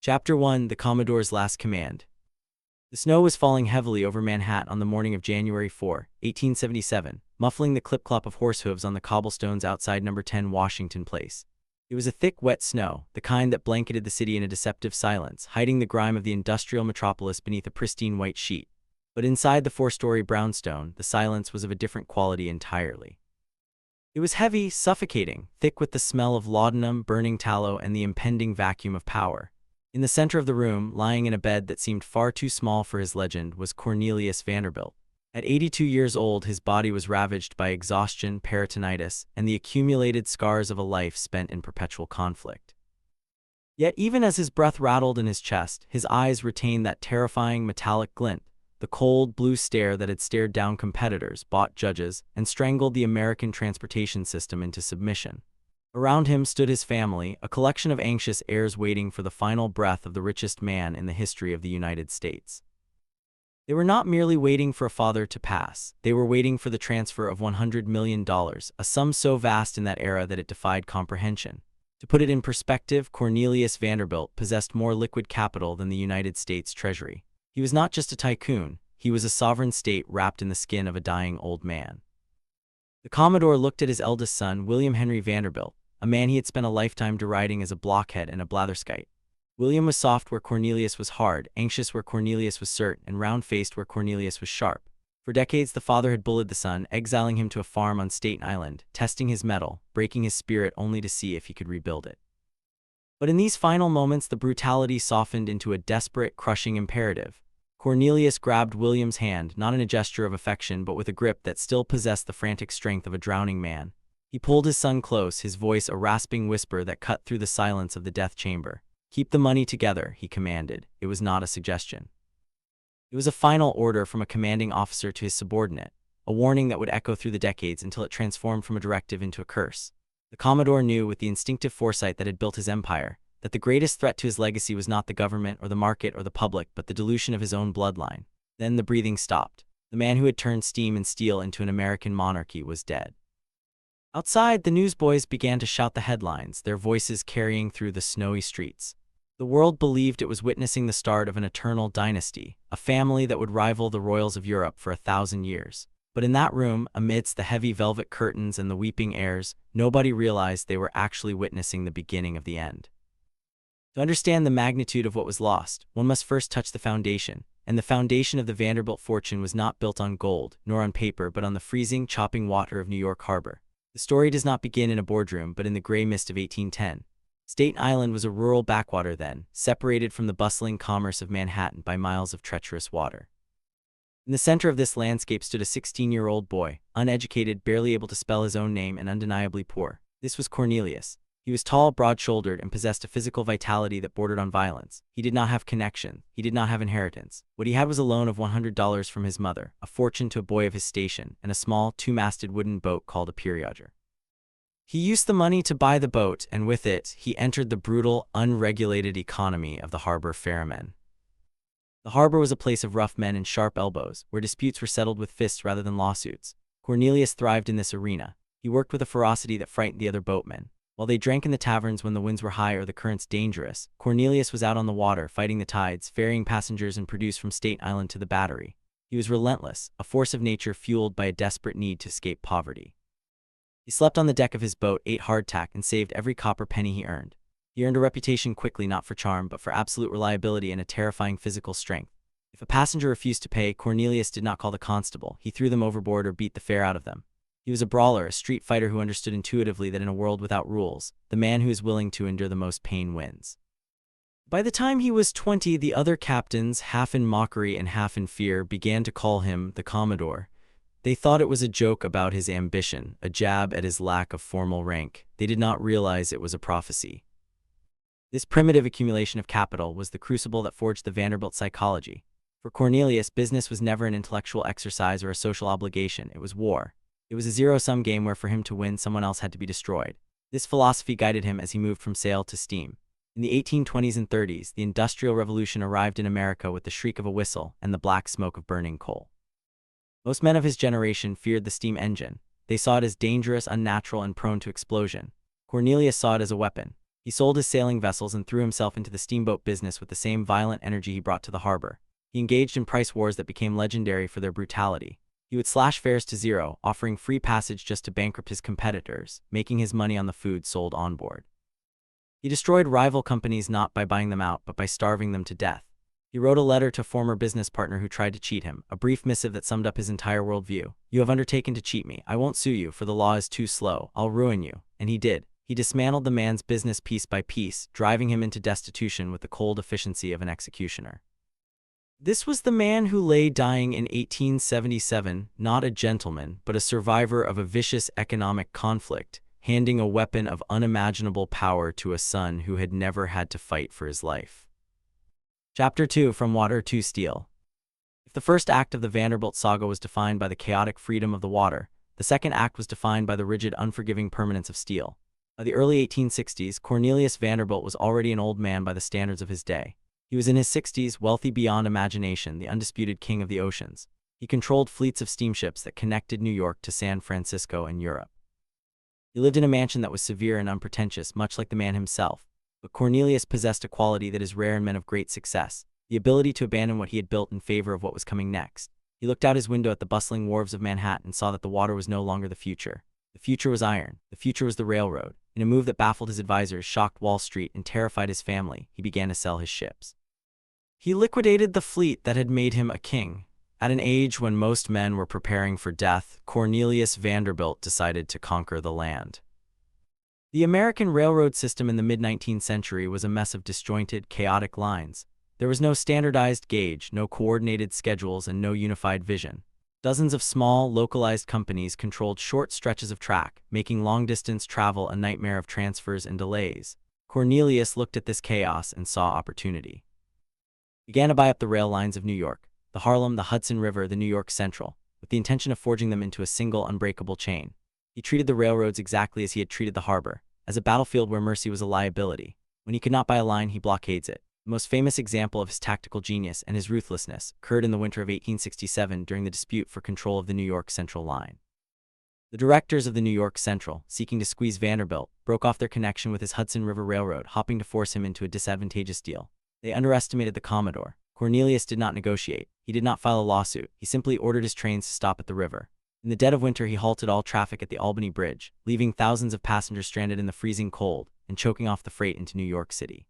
Chapter 1: The Commodore's Last Command. The snow was falling heavily over Manhattan on the morning of January 4, 1877, muffling the clip-clop of horse hooves on the cobblestones outside No. 10 Washington Place. It was a thick, wet snow, the kind that blanketed the city in a deceptive silence, hiding the grime of the industrial metropolis beneath a pristine white sheet. But inside the four-story brownstone, the silence was of a different quality entirely. It was heavy, suffocating, thick with the smell of laudanum, burning tallow, and the impending vacuum of power. In the center of the room, lying in a bed that seemed far too small for his legend, was Cornelius Vanderbilt. At 82 years old, his body was ravaged by exhaustion, peritonitis, and the accumulated scars of a life spent in perpetual conflict. Yet even as his breath rattled in his chest, his eyes retained that terrifying metallic glint, the cold, blue stare that had stared down competitors, bought judges, and strangled the American transportation system into submission. Around him stood his family, a collection of anxious heirs waiting for the final breath of the richest man in the history of the United States. They were not merely waiting for a father to pass, they were waiting for the transfer of $100 million, a sum so vast in that era that it defied comprehension. To put it in perspective, Cornelius Vanderbilt possessed more liquid capital than the United States Treasury. He was not just a tycoon, he was a sovereign state wrapped in the skin of a dying old man. The Commodore looked at his eldest son, William Henry Vanderbilt, a man he had spent a lifetime deriding as a blockhead and a blatherskite. William was soft where Cornelius was hard, anxious where Cornelius was certain, and round-faced where Cornelius was sharp. For decades the father had bullied the son, exiling him to a farm on Staten Island, testing his mettle, breaking his spirit only to see if he could rebuild it. But in these final moments the brutality softened into a desperate, crushing imperative. Cornelius grabbed William's hand, not in a gesture of affection but with a grip that still possessed the frantic strength of a drowning man. He pulled his son close, his voice a rasping whisper that cut through the silence of the death chamber. "Keep the money together," he commanded. It was not a suggestion. It was a final order from a commanding officer to his subordinate, a warning that would echo through the decades until it transformed from a directive into a curse. The Commodore knew, with the instinctive foresight that had built his empire, that the greatest threat to his legacy was not the government or the market or the public but the dilution of his own bloodline. Then the breathing stopped. The man who had turned steam and steel into an American monarchy was dead. Outside, the newsboys began to shout the headlines, their voices carrying through the snowy streets. The world believed it was witnessing the start of an eternal dynasty, a family that would rival the royals of Europe for 1,000 years. But in that room, amidst the heavy velvet curtains and the weeping airs, nobody realized they were actually witnessing the beginning of the end. To understand the magnitude of what was lost, one must first touch the foundation, and the foundation of the Vanderbilt fortune was not built on gold, nor on paper, but on the freezing, chopping water of New York Harbor. The story does not begin in a boardroom but in the gray mist of 1810. Staten Island was a rural backwater then, separated from the bustling commerce of Manhattan by miles of treacherous water. In the center of this landscape stood a 16-year-old boy, uneducated, barely able to spell his own name, and undeniably poor. This was Cornelius. He was tall, broad-shouldered, and possessed a physical vitality that bordered on violence. He did not have connection. He did not have inheritance. What he had was a loan of $100 from his mother, a fortune to a boy of his station, and a small, two-masted wooden boat called a periauger. He used the money to buy the boat, and with it, he entered the brutal, unregulated economy of the harbor ferrymen. The harbor was a place of rough men and sharp elbows, where disputes were settled with fists rather than lawsuits. Cornelius thrived in this arena. He worked with a ferocity that frightened the other boatmen. While they drank in the taverns when the winds were high or the currents dangerous, Cornelius was out on the water, fighting the tides, ferrying passengers and produce from Staten Island to the Battery. He was relentless, a force of nature fueled by a desperate need to escape poverty. He slept on the deck of his boat, ate hardtack, and saved every copper penny he earned. He earned a reputation quickly, not for charm but for absolute reliability and a terrifying physical strength. If a passenger refused to pay, Cornelius did not call the constable. He threw them overboard or beat the fare out of them. He was a brawler, a street fighter who understood intuitively that in a world without rules, the man who is willing to endure the most pain wins. By the time he was 20, the other captains, half in mockery and half in fear, began to call him the Commodore. They thought it was a joke about his ambition, a jab at his lack of formal rank. They did not realize it was a prophecy. This primitive accumulation of capital was the crucible that forged the Vanderbilt psychology. For Cornelius, business was never an intellectual exercise or a social obligation, it was war. It was a zero-sum game where for him to win, someone else had to be destroyed. This philosophy guided him as he moved from sail to steam. In the 1820s and 30s, the Industrial Revolution arrived in America with the shriek of a whistle and the black smoke of burning coal. Most men of his generation feared the steam engine. They saw it as dangerous, unnatural, and prone to explosion. Cornelius saw it as a weapon. He sold his sailing vessels and threw himself into the steamboat business with the same violent energy he brought to the harbor. He engaged in price wars that became legendary for their brutality. He would slash fares to zero, offering free passage just to bankrupt his competitors, making his money on the food sold on board. He destroyed rival companies not by buying them out, but by starving them to death. He wrote a letter to a former business partner who tried to cheat him, a brief missive that summed up his entire worldview. "You have undertaken to cheat me. I won't sue you, for the law is too slow. I'll ruin you." And he did. He dismantled the man's business piece by piece, driving him into destitution with the cold efficiency of an executioner. This was the man who lay dying in 1877, not a gentleman, but a survivor of a vicious economic conflict, handing a weapon of unimaginable power to a son who had never had to fight for his life. Chapter 2: From Water to Steel. If the first act of the Vanderbilt saga was defined by the chaotic freedom of the water, the second act was defined by the rigid, unforgiving permanence of steel. By the early 1860s, Cornelius Vanderbilt was already an old man by the standards of his day. He was in his 60s, wealthy beyond imagination, the undisputed king of the oceans. He controlled fleets of steamships that connected New York to San Francisco and Europe. He lived in a mansion that was severe and unpretentious, much like the man himself. But Cornelius possessed a quality that is rare in men of great success: the ability to abandon what he had built in favor of what was coming next. He looked out his window at the bustling wharves of Manhattan and saw that the water was no longer the future. The future was iron. The future was the railroad. In a move that baffled his advisors, shocked Wall Street, and terrified his family, he began to sell his ships. He liquidated the fleet that had made him a king. At an age when most men were preparing for death, Cornelius Vanderbilt decided to conquer the land. The American railroad system in the mid-19th century was a mess of disjointed, chaotic lines. There was no standardized gauge, no coordinated schedules, and no unified vision. Dozens of small, localized companies controlled short stretches of track, making long-distance travel a nightmare of transfers and delays. Cornelius looked at this chaos and saw opportunity. He began to buy up the rail lines of New York, the Harlem, the Hudson River, the New York Central, with the intention of forging them into a single, unbreakable chain. He treated the railroads exactly as he had treated the harbor, as a battlefield where mercy was a liability. When he could not buy a line, he blockades it. The most famous example of his tactical genius and his ruthlessness occurred in the winter of 1867 during the dispute for control of the New York Central line. The directors of the New York Central, seeking to squeeze Vanderbilt, broke off their connection with his Hudson River Railroad, hoping to force him into a disadvantageous deal. They underestimated the Commodore. Cornelius did not negotiate. He did not file a lawsuit. He simply ordered his trains to stop at the river. In the dead of winter, he halted all traffic at the Albany Bridge, leaving thousands of passengers stranded in the freezing cold and choking off the freight into New York City.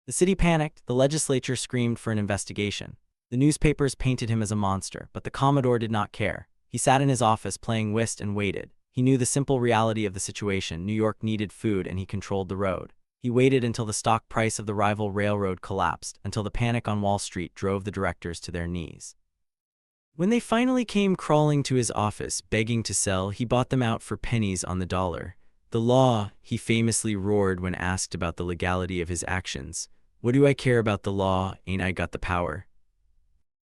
The city panicked. The legislature screamed for an investigation. The newspapers painted him as a monster, but the Commodore did not care. He sat in his office playing whist and waited. He knew the simple reality of the situation. New York needed food, and he controlled the road. He waited until the stock price of the rival railroad collapsed, until the panic on Wall Street drove the directors to their knees. When they finally came crawling to his office, begging to sell, he bought them out for pennies on the dollar. "The law," he famously roared when asked about the legality of his actions. "What do I care about the law? Ain't I got the power?"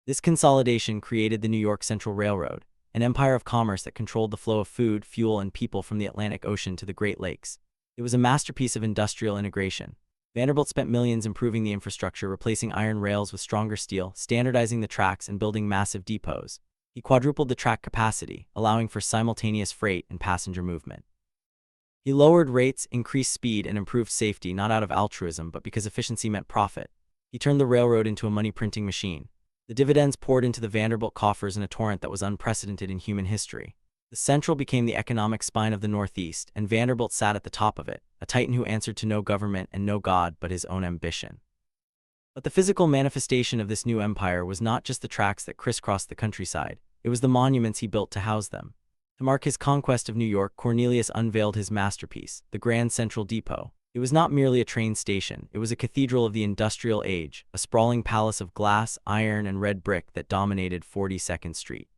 This consolidation created the New York Central Railroad, an empire of commerce that controlled the flow of food, fuel, and people from the Atlantic Ocean to the Great Lakes. It was a masterpiece of industrial integration. Vanderbilt spent millions improving the infrastructure, replacing iron rails with stronger steel, standardizing the tracks, and building massive depots. He quadrupled the track capacity, allowing for simultaneous freight and passenger movement. He lowered rates, increased speed, and improved safety, not out of altruism, but because efficiency meant profit. He turned the railroad into a money-printing machine. The dividends poured into the Vanderbilt coffers in a torrent that was unprecedented in human history. The Central became the economic spine of the Northeast, and Vanderbilt sat at the top of it, a titan who answered to no government and no god but his own ambition. But the physical manifestation of this new empire was not just the tracks that crisscrossed the countryside, it was the monuments he built to house them. To mark his conquest of New York, Cornelius unveiled his masterpiece, the Grand Central Depot. It was not merely a train station, it was a cathedral of the industrial age, a sprawling palace of glass, iron, and red brick that dominated 42nd Street.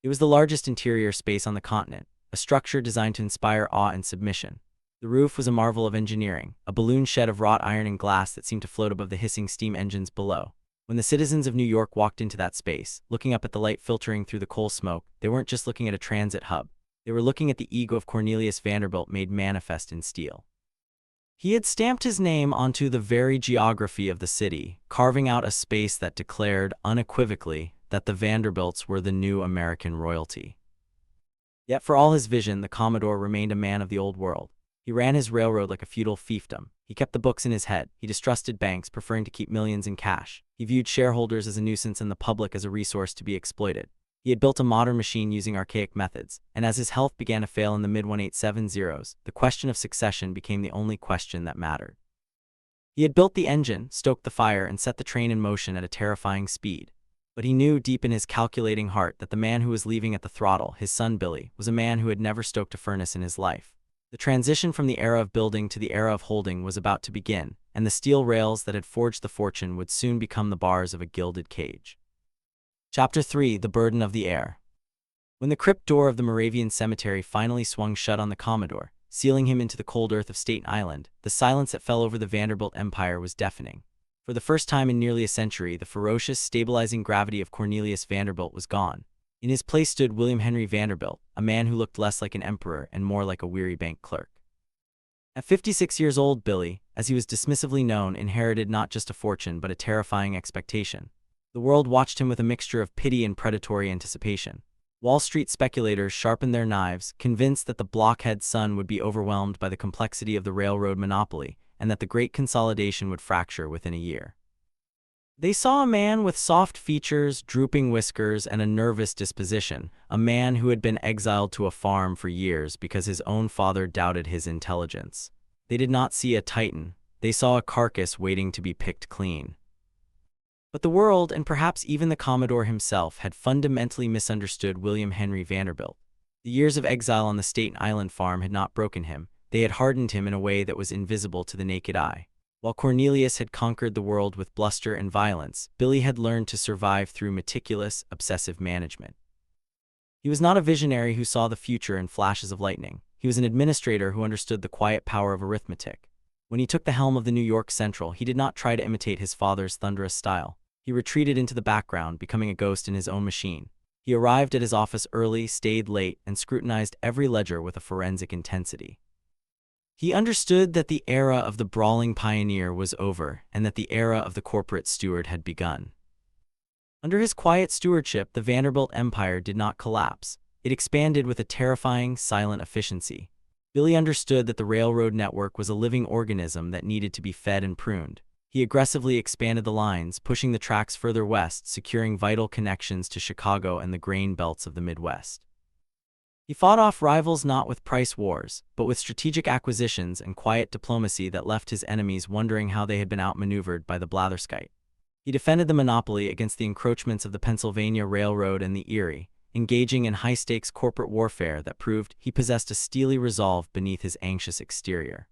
It was the largest interior space on the continent, a structure designed to inspire awe and submission. The roof was a marvel of engineering, a balloon shed of wrought iron and glass that seemed to float above the hissing steam engines below. When the citizens of New York walked into that space, looking up at the light filtering through the coal smoke, they weren't just looking at a transit hub. They were looking at the ego of Cornelius Vanderbilt made manifest in steel. He had stamped his name onto the very geography of the city, carving out a space that declared unequivocally that the Vanderbilts were the new American royalty. Yet for all his vision, the Commodore remained a man of the old world. He ran his railroad like a feudal fiefdom. He kept the books in his head. He distrusted banks, preferring to keep millions in cash. He viewed shareholders as a nuisance and the public as a resource to be exploited. He had built a modern machine using archaic methods, and as his health began to fail in the mid-1870s, the question of succession became the only question that mattered. He had built the engine, stoked the fire, and set the train in motion at a terrifying speed. But he knew deep in his calculating heart that the man who was leaving at the throttle, his son Billy, was a man who had never stoked a furnace in his life. The transition from the era of building to the era of holding was about to begin, and the steel rails that had forged the fortune would soon become the bars of a gilded cage. Chapter 3: The Burden of the Heir. When the crypt door of the Moravian cemetery finally swung shut on the Commodore, sealing him into the cold earth of Staten Island, the silence that fell over the Vanderbilt empire was deafening. For the first time in nearly a century, the ferocious, stabilizing gravity of Cornelius Vanderbilt was gone. In his place stood William Henry Vanderbilt, a man who looked less like an emperor and more like a weary bank clerk. At 56 years old, Billy, as he was dismissively known, inherited not just a fortune but a terrifying expectation. The world watched him with a mixture of pity and predatory anticipation. Wall Street speculators sharpened their knives, convinced that the blockhead son would be overwhelmed by the complexity of the railroad monopoly, and that the great consolidation would fracture within a year. They saw a man with soft features, drooping whiskers, and a nervous disposition, a man who had been exiled to a farm for years because his own father doubted his intelligence. They did not see a titan, they saw a carcass waiting to be picked clean. But the world, and perhaps even the Commodore himself, had fundamentally misunderstood William Henry Vanderbilt. The years of exile on the Staten Island farm had not broken him, they had hardened him in a way that was invisible to the naked eye. While Cornelius had conquered the world with bluster and violence, Billy had learned to survive through meticulous, obsessive management. He was not a visionary who saw the future in flashes of lightning. He was an administrator who understood the quiet power of arithmetic. When he took the helm of the New York Central, he did not try to imitate his father's thunderous style. He retreated into the background, becoming a ghost in his own machine. He arrived at his office early, stayed late, and scrutinized every ledger with a forensic intensity. He understood that the era of the brawling pioneer was over, and that the era of the corporate steward had begun. Under his quiet stewardship, the Vanderbilt empire did not collapse. It expanded with a terrifying, silent efficiency. Billy understood that the railroad network was a living organism that needed to be fed and pruned. He aggressively expanded the lines, pushing the tracks further west, securing vital connections to Chicago and the grain belts of the Midwest. He fought off rivals not with price wars, but with strategic acquisitions and quiet diplomacy that left his enemies wondering how they had been outmaneuvered by the blatherskite. He defended the monopoly against the encroachments of the Pennsylvania Railroad and the Erie, engaging in high-stakes corporate warfare that proved he possessed a steely resolve beneath his anxious exterior.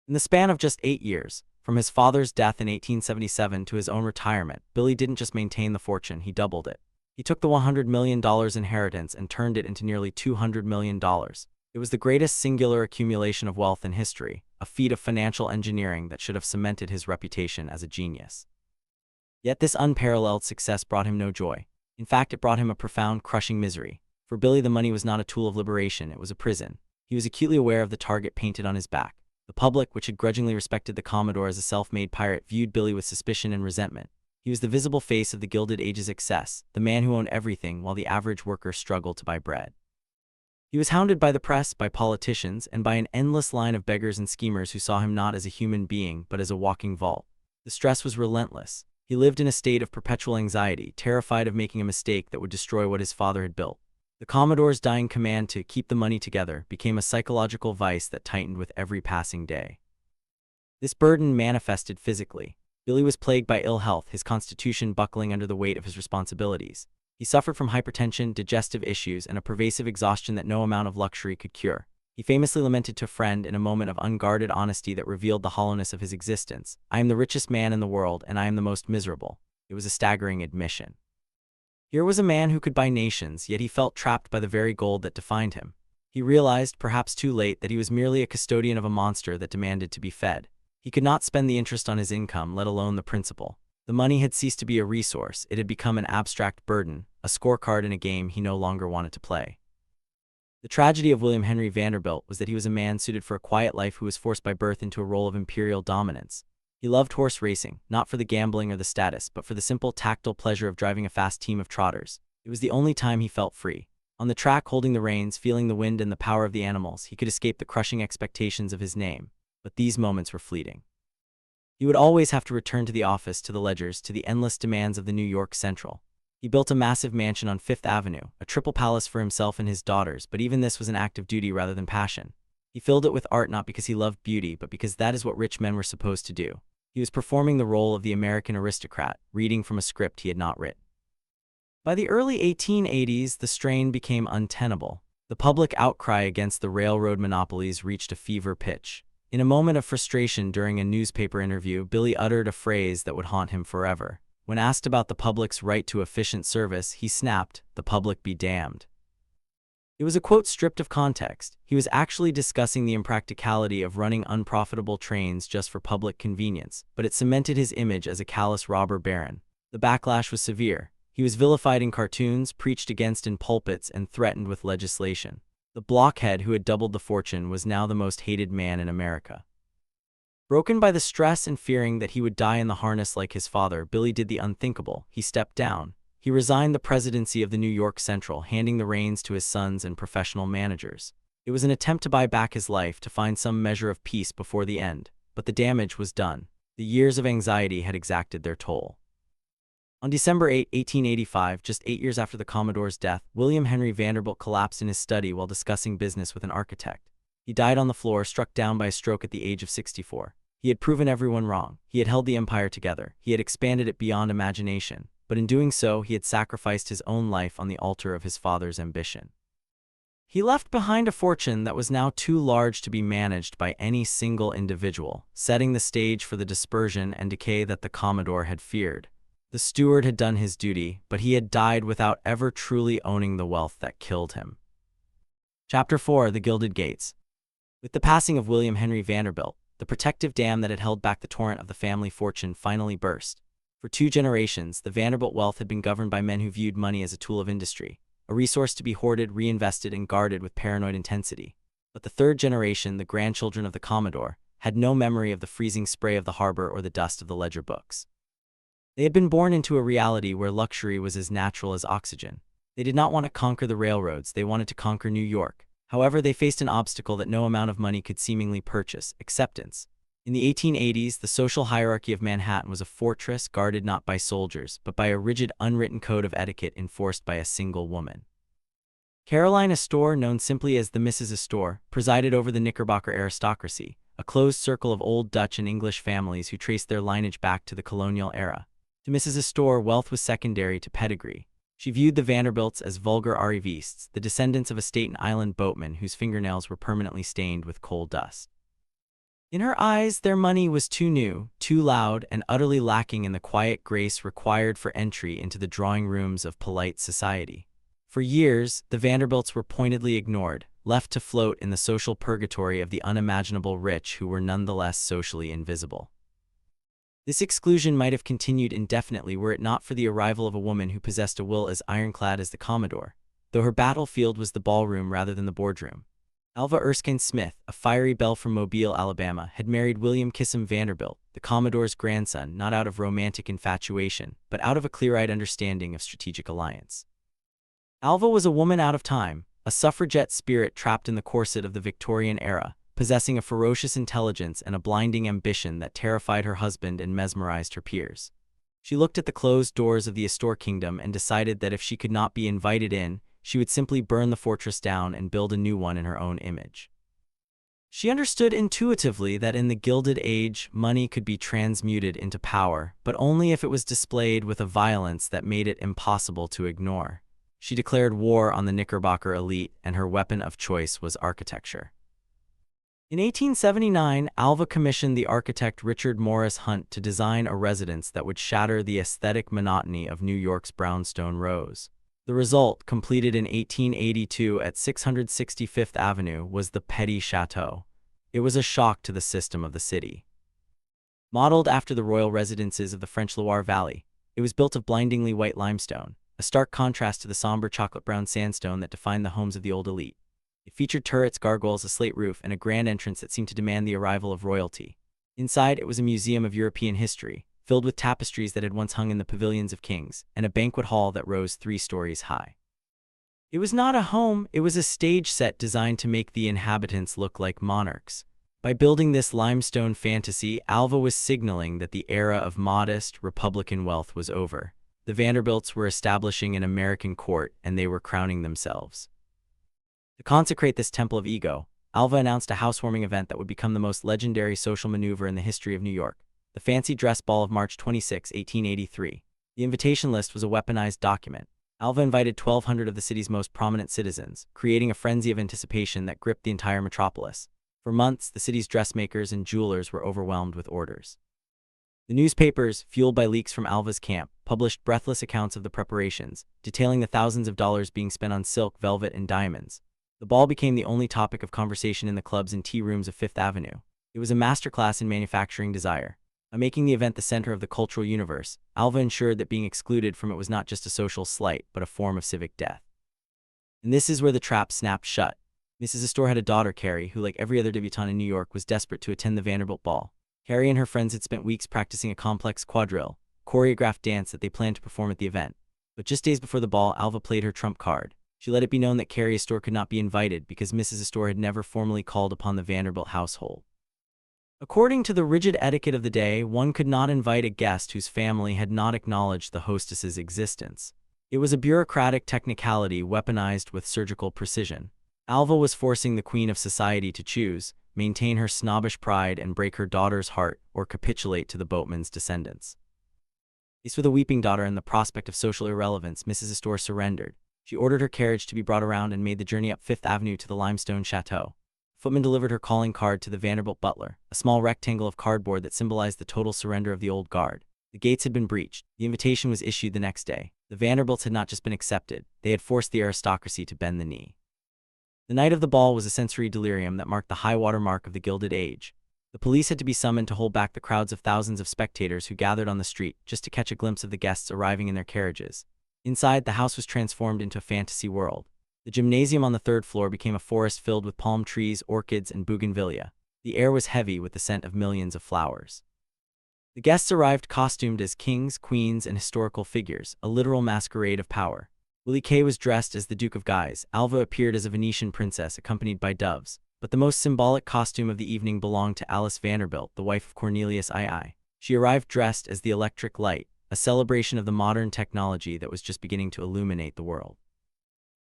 In the span of just 8 years, from his father's death in 1877 to his own retirement, Billy didn't just maintain the fortune, he doubled it. He took the $100 million inheritance and turned it into nearly $200 million. It was the greatest singular accumulation of wealth in history, a feat of financial engineering that should have cemented his reputation as a genius. Yet this unparalleled success brought him no joy. In fact, it brought him a profound, crushing misery. For Billy, the money was not a tool of liberation, it was a prison. He was acutely aware of the target painted on his back. The public, which had grudgingly respected the Commodore as a self-made pirate, viewed Billy with suspicion and resentment. He was the visible face of the Gilded Age's excess, the man who owned everything while the average worker struggled to buy bread. He was hounded by the press, by politicians, and by an endless line of beggars and schemers who saw him not as a human being but as a walking vault. The stress was relentless. He lived in a state of perpetual anxiety, terrified of making a mistake that would destroy what his father had built. The Commodore's dying command to keep the money together became a psychological vice that tightened with every passing day. This burden manifested physically. Billy was plagued by ill health, his constitution buckling under the weight of his responsibilities. He suffered from hypertension, digestive issues, and a pervasive exhaustion that no amount of luxury could cure. He famously lamented to a friend in a moment of unguarded honesty that revealed the hollowness of his existence, "I am the richest man in the world, and I am the most miserable." It was a staggering admission. Here was a man who could buy nations, yet he felt trapped by the very gold that defined him. He realized, perhaps too late, that he was merely a custodian of a monster that demanded to be fed. He could not spend the interest on his income, let alone the principal. The money had ceased to be a resource, it had become an abstract burden, a scorecard in a game he no longer wanted to play. The tragedy of William Henry Vanderbilt was that he was a man suited for a quiet life who was forced by birth into a role of imperial dominance. He loved horse racing, not for the gambling or the status, but for the simple tactile pleasure of driving a fast team of trotters. It was the only time he felt free. On the track, holding the reins, feeling the wind and the power of the animals, he could escape the crushing expectations of his name. But these moments were fleeting. He would always have to return to the office, to the ledgers, to the endless demands of the New York Central. He built a massive mansion on Fifth Avenue, a triple palace for himself and his daughters, but even this was an act of duty rather than passion. He filled it with art not because he loved beauty, but because that is what rich men were supposed to do. He was performing the role of the American aristocrat, reading from a script he had not written. By the early 1880s, the strain became untenable. The public outcry against the railroad monopolies reached a fever pitch. In a moment of frustration during a newspaper interview, Billy uttered a phrase that would haunt him forever. When asked about the public's right to efficient service, he snapped, "The public be damned." It was a quote stripped of context. He was actually discussing the impracticality of running unprofitable trains just for public convenience, but it cemented his image as a callous robber baron. The backlash was severe. He was vilified in cartoons, preached against in pulpits, and threatened with legislation. The blockhead who had doubled the fortune was now the most hated man in America. Broken by the stress and fearing that he would die in the harness like his father, Billy did the unthinkable. He stepped down. He resigned the presidency of the New York Central, handing the reins to his sons and professional managers. It was an attempt to buy back his life, to find some measure of peace before the end. But the damage was done. The years of anxiety had exacted their toll. On December 8, 1885, just 8 years after the Commodore's death, William Henry Vanderbilt collapsed in his study while discussing business with an architect. He died on the floor, struck down by a stroke at the age of 64. He had proven everyone wrong. He had held the empire together. He had expanded it beyond imagination. But in doing so, he had sacrificed his own life on the altar of his father's ambition. He left behind a fortune that was now too large to be managed by any single individual, setting the stage for the dispersion and decay that the Commodore had feared. The steward had done his duty, but he had died without ever truly owning the wealth that killed him. Chapter 4: The Gilded Gates. With the passing of William Henry Vanderbilt, the protective dam that had held back the torrent of the family fortune finally burst. For 2 generations, the Vanderbilt wealth had been governed by men who viewed money as a tool of industry, a resource to be hoarded, reinvested, and guarded with paranoid intensity. But the 3rd generation, the grandchildren of the Commodore, had no memory of the freezing spray of the harbor or the dust of the ledger books. They had been born into a reality where luxury was as natural as oxygen. They did not want to conquer the railroads, they wanted to conquer New York. However, they faced an obstacle that no amount of money could seemingly purchase: acceptance. In the 1880s, the social hierarchy of Manhattan was a fortress guarded not by soldiers, but by a rigid, unwritten code of etiquette enforced by a single woman. Caroline Astor, known simply as the Mrs. Astor, presided over the Knickerbocker aristocracy, a closed circle of old Dutch and English families who traced their lineage back to the colonial era. To Mrs. Astor, wealth was secondary to pedigree. She viewed the Vanderbilts as vulgar arrivistes, the descendants of a Staten Island boatman whose fingernails were permanently stained with coal dust. In her eyes, their money was too new, too loud, and utterly lacking in the quiet grace required for entry into the drawing rooms of polite society. For years, the Vanderbilts were pointedly ignored, left to float in the social purgatory of the unimaginable rich who were nonetheless socially invisible. This exclusion might have continued indefinitely were it not for the arrival of a woman who possessed a will as ironclad as the Commodore, though her battlefield was the ballroom rather than the boardroom. Alva Erskine Smith, a fiery belle from Mobile, Alabama, had married William Kissam Vanderbilt, the Commodore's grandson, not out of romantic infatuation, but out of a clear-eyed understanding of strategic alliance. Alva was a woman out of time, a suffragette spirit trapped in the corset of the Victorian era, possessing a ferocious intelligence and a blinding ambition that terrified her husband and mesmerized her peers. She looked at the closed doors of the Astor kingdom and decided that if she could not be invited in, she would simply burn the fortress down and build a new one in her own image. She understood intuitively that in the Gilded Age, money could be transmuted into power, but only if it was displayed with a violence that made it impossible to ignore. She declared war on the Knickerbocker elite, and her weapon of choice was architecture. In 1879, Alva commissioned the architect Richard Morris Hunt to design a residence that would shatter the aesthetic monotony of New York's brownstone rows. The result, completed in 1882 at 665th Avenue, was the Petit Chateau. It was a shock to the system of the city. Modeled after the royal residences of the French Loire Valley, it was built of blindingly white limestone, a stark contrast to the somber chocolate-brown sandstone that defined the homes of the old elite. It featured turrets, gargoyles, a slate roof, and a grand entrance that seemed to demand the arrival of royalty. Inside, it was a museum of European history, filled with tapestries that had once hung in the pavilions of kings, and a banquet hall that rose 3 stories high. It was not a home, it was a stage set designed to make the inhabitants look like monarchs. By building this limestone fantasy, Alva was signaling that the era of modest, Republican wealth was over. The Vanderbilts were establishing an American court, and they were crowning themselves. To consecrate this temple of ego, Alva announced a housewarming event that would become the most legendary social maneuver in the history of New York, the Fancy Dress Ball of March 26, 1883. The invitation list was a weaponized document. Alva invited 1,200 of the city's most prominent citizens, creating a frenzy of anticipation that gripped the entire metropolis. For months, the city's dressmakers and jewelers were overwhelmed with orders. The newspapers, fueled by leaks from Alva's camp, published breathless accounts of the preparations, detailing the thousands of dollars being spent on silk, velvet, and diamonds. The ball became the only topic of conversation in the clubs and tea rooms of Fifth Avenue. It was a masterclass in manufacturing desire. By making the event the center of the cultural universe, Alva ensured that being excluded from it was not just a social slight, but a form of civic death. And this is where the trap snapped shut. Mrs. Astor had a daughter, Carrie, who, like every other debutante in New York, was desperate to attend the Vanderbilt ball. Carrie and her friends had spent weeks practicing a complex quadrille, choreographed dance that they planned to perform at the event. But just days before the ball, Alva played her trump card. She let it be known that Carrie Astor could not be invited because Mrs. Astor had never formally called upon the Vanderbilt household. According to the rigid etiquette of the day, one could not invite a guest whose family had not acknowledged the hostess's existence. It was a bureaucratic technicality weaponized with surgical precision. Alva was forcing the queen of society to choose, maintain her snobbish pride and break her daughter's heart, or capitulate to the boatman's descendants. Faced with a weeping daughter and the prospect of social irrelevance, Mrs. Astor surrendered. She ordered her carriage to be brought around and made the journey up Fifth Avenue to the limestone chateau. Footman delivered her calling card to the Vanderbilt butler, a small rectangle of cardboard that symbolized the total surrender of the old guard. The gates had been breached. The invitation was issued the next day. The Vanderbilts had not just been accepted, they had forced the aristocracy to bend the knee. The night of the ball was a sensory delirium that marked the high-water mark of the Gilded Age. The police had to be summoned to hold back the crowds of thousands of spectators who gathered on the street just to catch a glimpse of the guests arriving in their carriages. Inside, the house was transformed into a fantasy world. The gymnasium on the third floor became a forest filled with palm trees, orchids, and bougainvillea. The air was heavy with the scent of millions of flowers. The guests arrived costumed as kings, queens, and historical figures, a literal masquerade of power. Willie Kay was dressed as the Duke of Guise. Alva appeared as a Venetian princess accompanied by doves. But the most symbolic costume of the evening belonged to Alice Vanderbilt, the wife of Cornelius II. She arrived dressed as the Electric Light, a celebration of the modern technology that was just beginning to illuminate the world.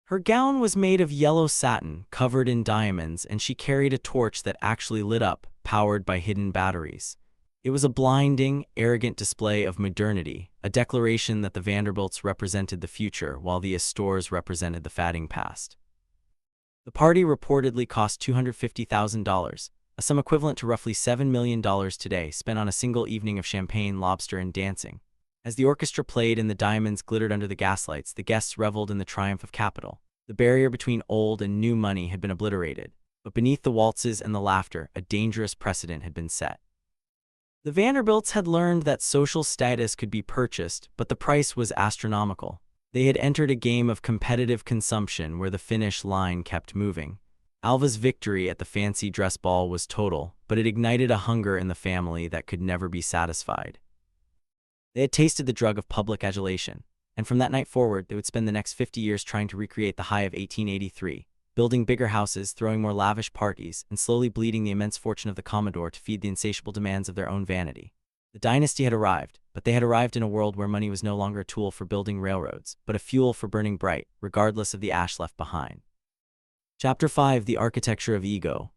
Her gown was made of yellow satin, covered in diamonds, and she carried a torch that actually lit up, powered by hidden batteries. It was a blinding, arrogant display of modernity, a declaration that the Vanderbilts represented the future while the Astors represented the fading past. The party reportedly cost $250,000, a sum equivalent to roughly $7 million today, spent on a single evening of champagne, lobster, and dancing. As the orchestra played and the diamonds glittered under the gaslights, the guests reveled in the triumph of capital. The barrier between old and new money had been obliterated, but beneath the waltzes and the laughter, a dangerous precedent had been set. The Vanderbilts had learned that social status could be purchased, but the price was astronomical. They had entered a game of competitive consumption where the finish line kept moving. Alva's victory at the fancy dress ball was total, but it ignited a hunger in the family that could never be satisfied. They had tasted the drug of public adulation, and from that night forward, they would spend the next 50 years trying to recreate the high of 1883, building bigger houses, throwing more lavish parties, and slowly bleeding the immense fortune of the Commodore to feed the insatiable demands of their own vanity. The dynasty had arrived, but they had arrived in a world where money was no longer a tool for building railroads, but a fuel for burning bright, regardless of the ash left behind. Chapter 5: The Architecture of Ego.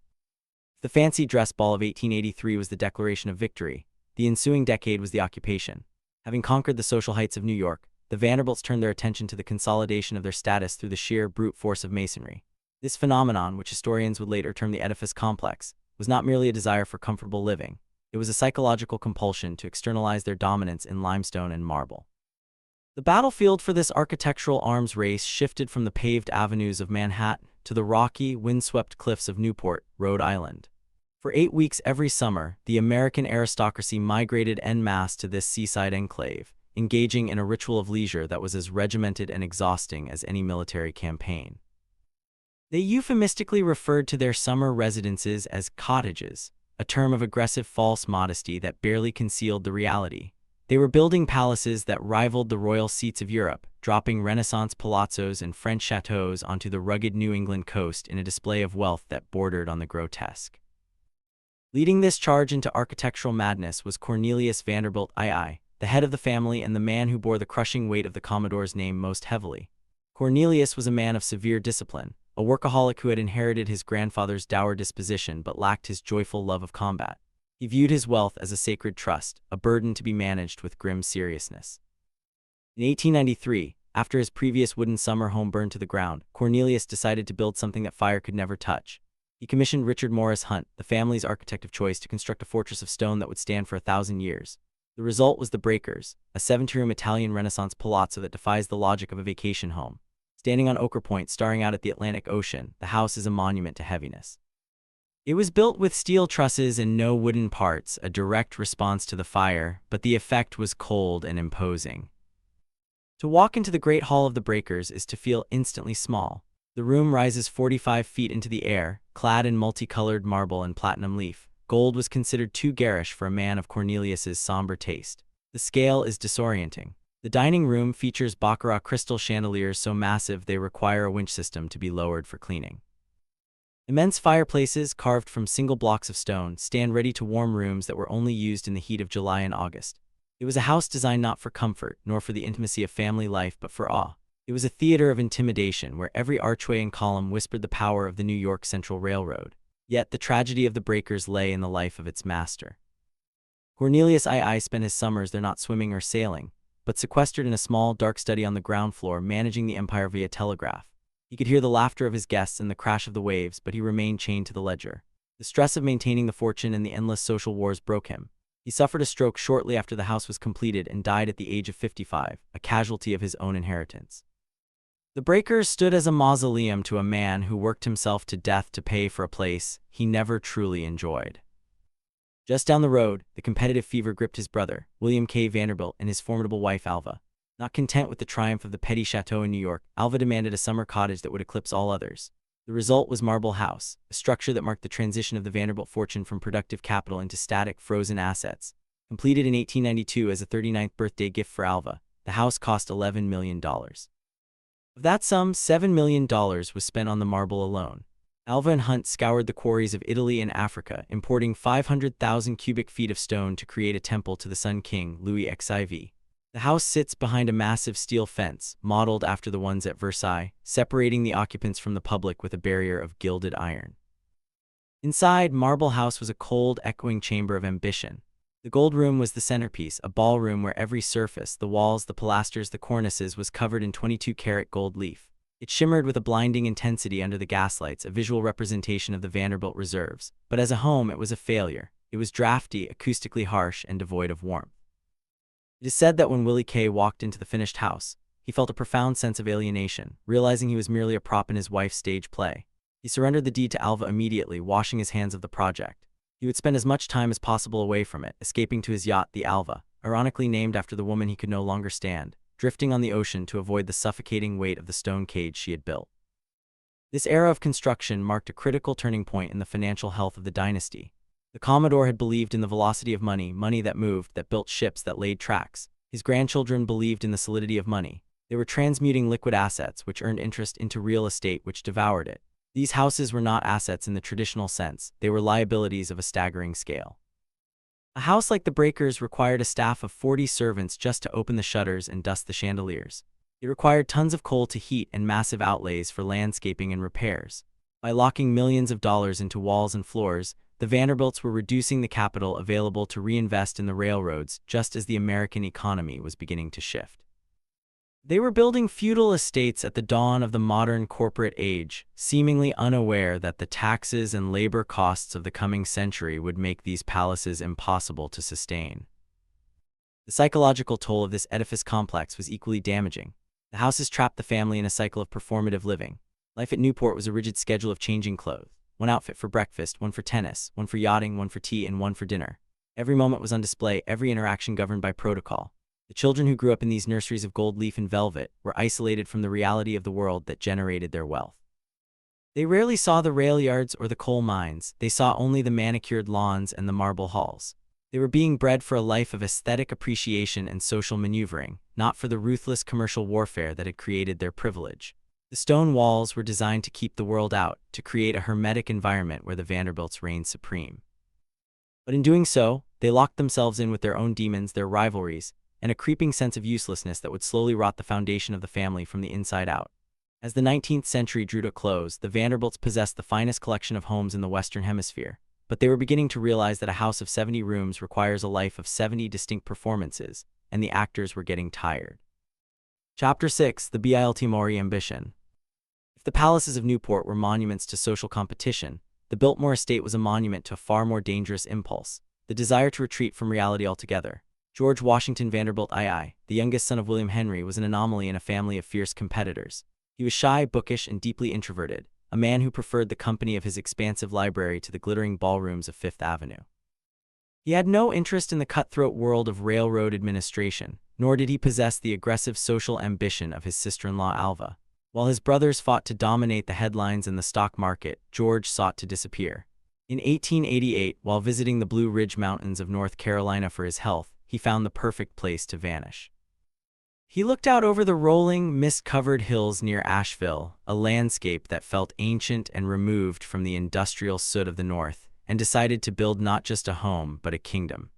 The fancy dress ball of 1883 was the declaration of victory. The ensuing decade was the occupation. Having conquered the social heights of New York, the Vanderbilts turned their attention to the consolidation of their status through the sheer brute force of masonry. This phenomenon, which historians would later term the Edifice Complex, was not merely a desire for comfortable living. It was a psychological compulsion to externalize their dominance in limestone and marble. The battlefield for this architectural arms race shifted from the paved avenues of Manhattan to the rocky, windswept cliffs of Newport, Rhode Island. For 8 weeks every summer, the American aristocracy migrated en masse to this seaside enclave, engaging in a ritual of leisure that was as regimented and exhausting as any military campaign. They euphemistically referred to their summer residences as cottages, a term of aggressive false modesty that barely concealed the reality. They were building palaces that rivaled the royal seats of Europe, dropping Renaissance palazzos and French chateaux onto the rugged New England coast in a display of wealth that bordered on the grotesque. Leading this charge into architectural madness was Cornelius Vanderbilt II, the head of the family and the man who bore the crushing weight of the Commodore's name most heavily. Cornelius was a man of severe discipline, a workaholic who had inherited his grandfather's dour disposition but lacked his joyful love of combat. He viewed his wealth as a sacred trust, a burden to be managed with grim seriousness. In 1893, after his previous wooden summer home burned to the ground, Cornelius decided to build something that fire could never touch. He commissioned Richard Morris Hunt, the family's architect of choice, to construct a fortress of stone that would stand for 1,000 years. The result was the Breakers, a 70-room Italian Renaissance palazzo that defies the logic of a vacation home. Standing on Ochre Point, staring out at the Atlantic Ocean, the house is a monument to heaviness. It was built with steel trusses and no wooden parts, a direct response to the fire, but the effect was cold and imposing. To walk into the Great Hall of the Breakers is to feel instantly small. The room rises 45 feet into the air, clad in multicolored marble and platinum leaf. Gold was considered too garish for a man of Cornelius's somber taste. The scale is disorienting. The dining room features baccarat crystal chandeliers so massive they require a winch system to be lowered for cleaning. Immense fireplaces, carved from single blocks of stone, stand ready to warm rooms that were only used in the heat of July and August. It was a house designed not for comfort, nor for the intimacy of family life, but for awe. It was a theater of intimidation where every archway and column whispered the power of the New York Central Railroad. Yet the tragedy of the Breakers lay in the life of its master. Cornelius II spent his summers there not swimming or sailing, but sequestered in a small, dark study on the ground floor, managing the empire via telegraph. He could hear the laughter of his guests and the crash of the waves, but he remained chained to the ledger. The stress of maintaining the fortune and the endless social wars broke him. He suffered a stroke shortly after the house was completed and died at the age of 55, a casualty of his own inheritance. The Breakers stood as a mausoleum to a man who worked himself to death to pay for a place he never truly enjoyed. Just down the road, the competitive fever gripped his brother, William K. Vanderbilt, and his formidable wife, Alva. Not content with the triumph of the petty chateau in New York, Alva demanded a summer cottage that would eclipse all others. The result was Marble House, a structure that marked the transition of the Vanderbilt fortune from productive capital into static, frozen assets. Completed in 1892 as a 39th birthday gift for Alva, the house cost $11 million. Of that sum, $7 million was spent on the marble alone. Alva and Hunt scoured the quarries of Italy and Africa, importing 500,000 cubic feet of stone to create a temple to the Sun King, Louis XIV. The house sits behind a massive steel fence, modeled after the ones at Versailles, separating the occupants from the public with a barrier of gilded iron. Inside, Marble House was a cold, echoing chamber of ambition. The gold room was the centerpiece, a ballroom where every surface, the walls, the pilasters, the cornices, was covered in 22-karat gold leaf. It shimmered with a blinding intensity under the gaslights, a visual representation of the Vanderbilt reserves. But as a home, it was a failure. It was drafty, acoustically harsh, and devoid of warmth. It is said that when Willie K. walked into the finished house, he felt a profound sense of alienation, realizing he was merely a prop in his wife's stage play. He surrendered the deed to Alva immediately, washing his hands of the project. He would spend as much time as possible away from it, escaping to his yacht, the Alva, ironically named after the woman he could no longer stand, drifting on the ocean to avoid the suffocating weight of the stone cage she had built. This era of construction marked a critical turning point in the financial health of the dynasty. The Commodore had believed in the velocity of money, money that moved, that built ships, that laid tracks. His grandchildren believed in the solidity of money. They were transmuting liquid assets, which earned interest, into real estate, which devoured it. These houses were not assets in the traditional sense. They were liabilities of a staggering scale. A house like the Breakers required a staff of 40 servants just to open the shutters and dust the chandeliers. It required tons of coal to heat and massive outlays for landscaping and repairs. By locking millions of dollars into walls and floors, the Vanderbilts were reducing the capital available to reinvest in the railroads just as the American economy was beginning to shift. They were building feudal estates at the dawn of the modern corporate age, seemingly unaware that the taxes and labor costs of the coming century would make these palaces impossible to sustain. The psychological toll of this edifice complex was equally damaging. The houses trapped the family in a cycle of performative living. Life at Newport was a rigid schedule of changing clothes. One outfit for breakfast, one for tennis, one for yachting, one for tea, and one for dinner. Every moment was on display, every interaction governed by protocol. The children who grew up in these nurseries of gold leaf and velvet were isolated from the reality of the world that generated their wealth. They rarely saw the rail yards or the coal mines. They saw only the manicured lawns and the marble halls. They were being bred for a life of aesthetic appreciation and social maneuvering, not for the ruthless commercial warfare that had created their privilege. The stone walls were designed to keep the world out, to create a hermetic environment where the Vanderbilts reigned supreme. But in doing so, they locked themselves in with their own demons, their rivalries, and a creeping sense of uselessness that would slowly rot the foundation of the family from the inside out. As the 19th century drew to a close, the Vanderbilts possessed the finest collection of homes in the Western Hemisphere, but they were beginning to realize that a house of 70 rooms requires a life of 70 distinct performances, and the actors were getting tired. Chapter 6: The Biltmore Ambition. If the palaces of Newport were monuments to social competition, the Biltmore estate was a monument to a far more dangerous impulse, the desire to retreat from reality altogether. George Washington Vanderbilt II, the youngest son of William Henry, was an anomaly in a family of fierce competitors. He was shy, bookish, and deeply introverted, a man who preferred the company of his expansive library to the glittering ballrooms of Fifth Avenue. He had no interest in the cutthroat world of railroad administration, nor did he possess the aggressive social ambition of his sister-in-law Alva. While his brothers fought to dominate the headlines and the stock market, George sought to disappear. In 1888, while visiting the Blue Ridge Mountains of North Carolina for his health, he found the perfect place to vanish. He looked out over the rolling, mist-covered hills near Asheville, a landscape that felt ancient and removed from the industrial soot of the North, and decided to build not just a home, but a kingdom.